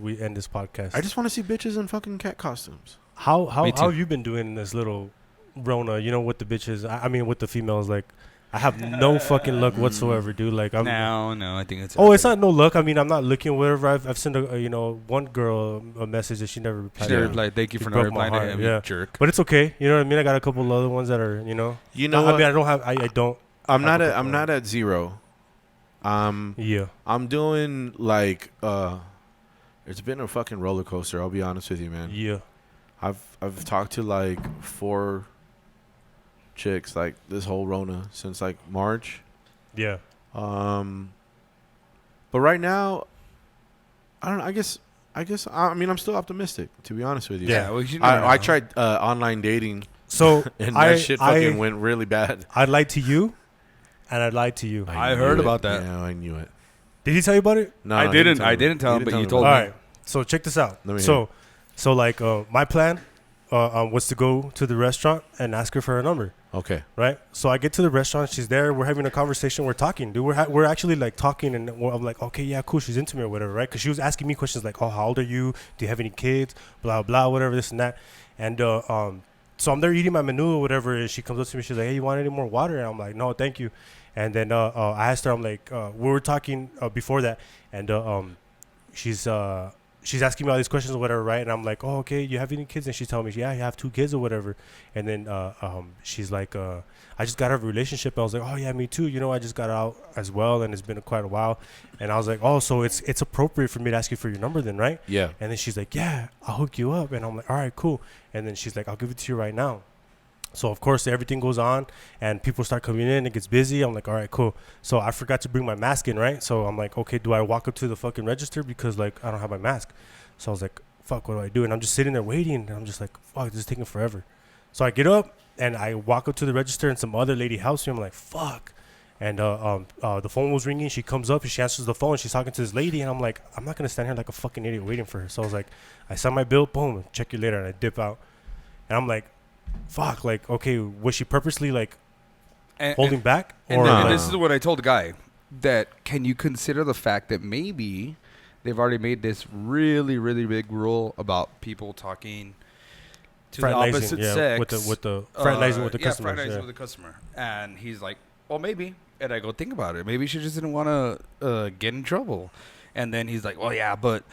we end this podcast. I just want to see bitches in fucking cat costumes. how Me too. have you been doing this little Rona? You know, with the bitches. I mean, with the females. Like, I have no fucking luck whatsoever, dude. Like, I'm. No, I think it's. Oh, it's not no luck. I mean, I'm not looking. Whatever. I've sent one girl a message that she never replied. She never replied. Thank you It for not broke my replying to heart, him, yeah. you jerk. But it's okay. You know what I mean? I got a couple other ones that are, You know I what? mean, I don't have. I don't. I'm have a not couple not at zero. Yeah. I'm doing like it's been a fucking roller coaster. I'll be honest with you, man. Yeah. I've talked to like 4 chicks like this whole Rona since like March. Yeah. But right now, I don't know. I guess I mean I'm still optimistic, to be honest with you. Yeah. Well, you never I know. tried online dating So and that shit fucking went really bad. I lied to you, and I lied to you. I knew heard it. about that. Yeah, I knew it. Did he tell you about it? No, I he didn't. tell I me. didn't tell He him, but tell you me told about All me. right. So check this out. Let me So like my plan was to go to the restaurant and ask her for her number. Okay. Right. So I get to the restaurant. She's there. We're having a conversation. We're talking, dude. We're actually like talking, and I'm like, okay, yeah, cool. She's into me or whatever, right? Because she was asking me questions like, oh, how old are you? Do you have any kids? Blah blah, whatever, this and that. And so I'm there eating my menu or whatever, and she comes up to me. She's like, hey, you want any more water? And I'm like, no, thank you. And then I asked her. I'm like, we were talking before that, and she's asking me all these questions or whatever, right? And I'm like, oh, okay, you have any kids? And she's telling me, yeah, I have 2 kids or whatever. And then she's like, I just got out of a relationship. I was like, oh, yeah, me too. You know, I just got out as well, and it's been quite a while. And I was like, oh, so it's appropriate for me to ask you for your number then, right? Yeah. And then she's like, yeah, I'll hook you up. And I'm like, all right, cool. And then she's like, I'll give it to you right now. So, of course, everything goes on, and people start coming in. It gets busy. I'm like, all right, cool. So I forgot to bring my mask in, right? So I'm like, okay, do I walk up to the fucking register because, like, I don't have my mask? So I was like, fuck, what do I do? And I'm just sitting there waiting, and I'm just like, fuck, this is taking forever. So I get up, and I walk up to the register, and some other lady helps me. I'm like, fuck. And the phone was ringing. She comes up, and she answers the phone. She's talking to this lady, and I'm like, I'm not going to stand here like a fucking idiot waiting for her. So I was like, I sign my bill, boom, check you later, and I dip out. And I'm like, fuck, like, okay, was she purposely, like, holding back? And, Or, then, like, and this is what I told the guy, that can you consider the fact that maybe they've already made this really, really big rule about people talking to the fraternizing, opposite yeah, sex. with the fraternizing with the yeah, customers. fraternizing Yeah. with the customer. And he's like, well, maybe. And I go, think about it. Maybe she just didn't want to get in trouble. And then he's like, well, yeah, but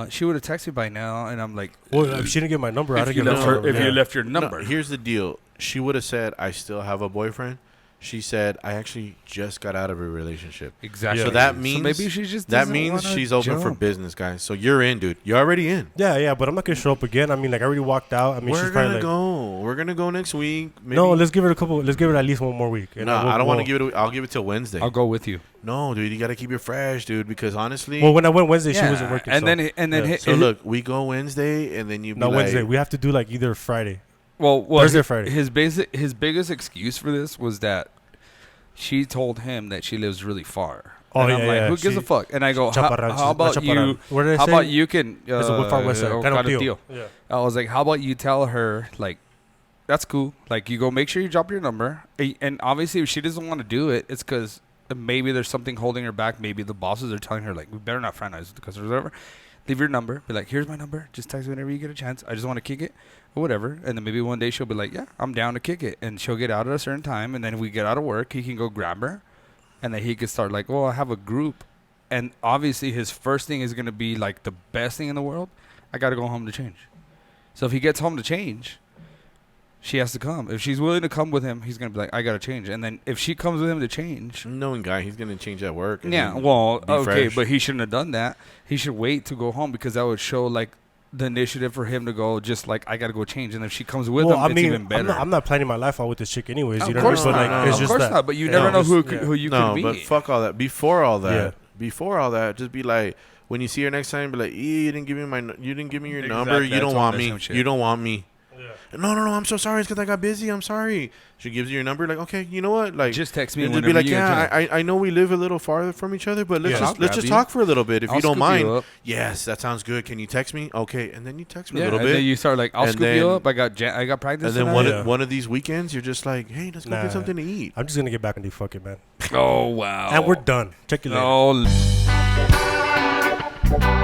she would have texted me by now, and I'm like, Well, if she didn't get my number, I'd if have you given left her. her, if you left your number. No, here's the deal. She would have said, I still have a boyfriend. She said, I actually just got out of a relationship. Exactly. So that means maybe she just that doesn't means wanna she's open for jump. business, guys. So you're in, dude. You're already in. Yeah, but I'm not gonna show up again. I mean, like I already walked out. I mean, We're she's probably gonna like, go. We're gonna go next week. Maybe. no, let's give it a couple. Let's give it at least one more week. No, I don't want to give it. I'll give it till Wednesday. I'll go with you. No, dude, you gotta keep it fresh, dude. Because honestly, Well, when I went Wednesday, she wasn't working. And so. then Yeah. hit, so look, we go Wednesday, and then you. No, be Wednesday. Like, We have to do like either Friday. well, Thursday or Friday. His biggest excuse for this was that she told him that she lives really far. Oh, and yeah, I'm like, yeah, who gives a she- fuck? And I go, how Chaparral. about you? What did I How say? about you can? It's a Far West Side. Kind of deal. Yeah. I was like, how about you tell her, like, that's cool. Like, you go make sure you drop your number. And obviously, if she doesn't want to do it, it's because maybe there's something holding her back. Maybe the bosses are telling her, like, we better not fraternize with the customers or whatever. Leave your number. Be like, here's my number. Just text me whenever you get a chance. I just want to kick it or whatever. And then maybe one day she'll be like, yeah, I'm down to kick it. And she'll get out at a certain time. And then if we get out of work, he can go grab her. And then he could start like, well, I have a group. And obviously his first thing is going to be like the best thing in the world. I got to go home to change. So if he gets home to change, she has to come. If she's willing to come with him, he's going to be like, I got to change. And then if she comes with him to change. knowing guy, he's gonna change at work. and Yeah, then well, be okay, fresh. but he shouldn't have done that. He should wait to go home because that would show like the initiative for him to go just like, I got to go change. And if she comes with him, I it's mean, even better. I'm not planning my life out with this chick anyways. You Of know what I course mean? But not. like, it's Of just course that. not, but you Yeah. never know who Yeah. who you no, could be. but fuck all that. Before all that, Yeah. just be like, when you see her next time, be like, you didn't give me your number. Exactly, You I don't told want her me. some shit. You don't want me. Yeah. No, I'm so sorry. It's because I got busy. I'm sorry. She gives you your number. Like, okay, you know what? Like, Just text me and whenever just be like, you get a yeah, chance. I know we live a little farther from each other, but let's Yeah. I'll just grab you. talk for a little bit if I'll you don't scoop you mind. up. Yes, that sounds good. Can you text me? Okay, and then you text me Yeah, a little and bit. then you start like, I'll And scoop you then- up. I got practice. And then tonight. one of these weekends, you're just like, hey, let's go Nah. get something to eat. I'm just gonna get back and do fuck it, man. Oh wow. And we're done. Check you later. Oh.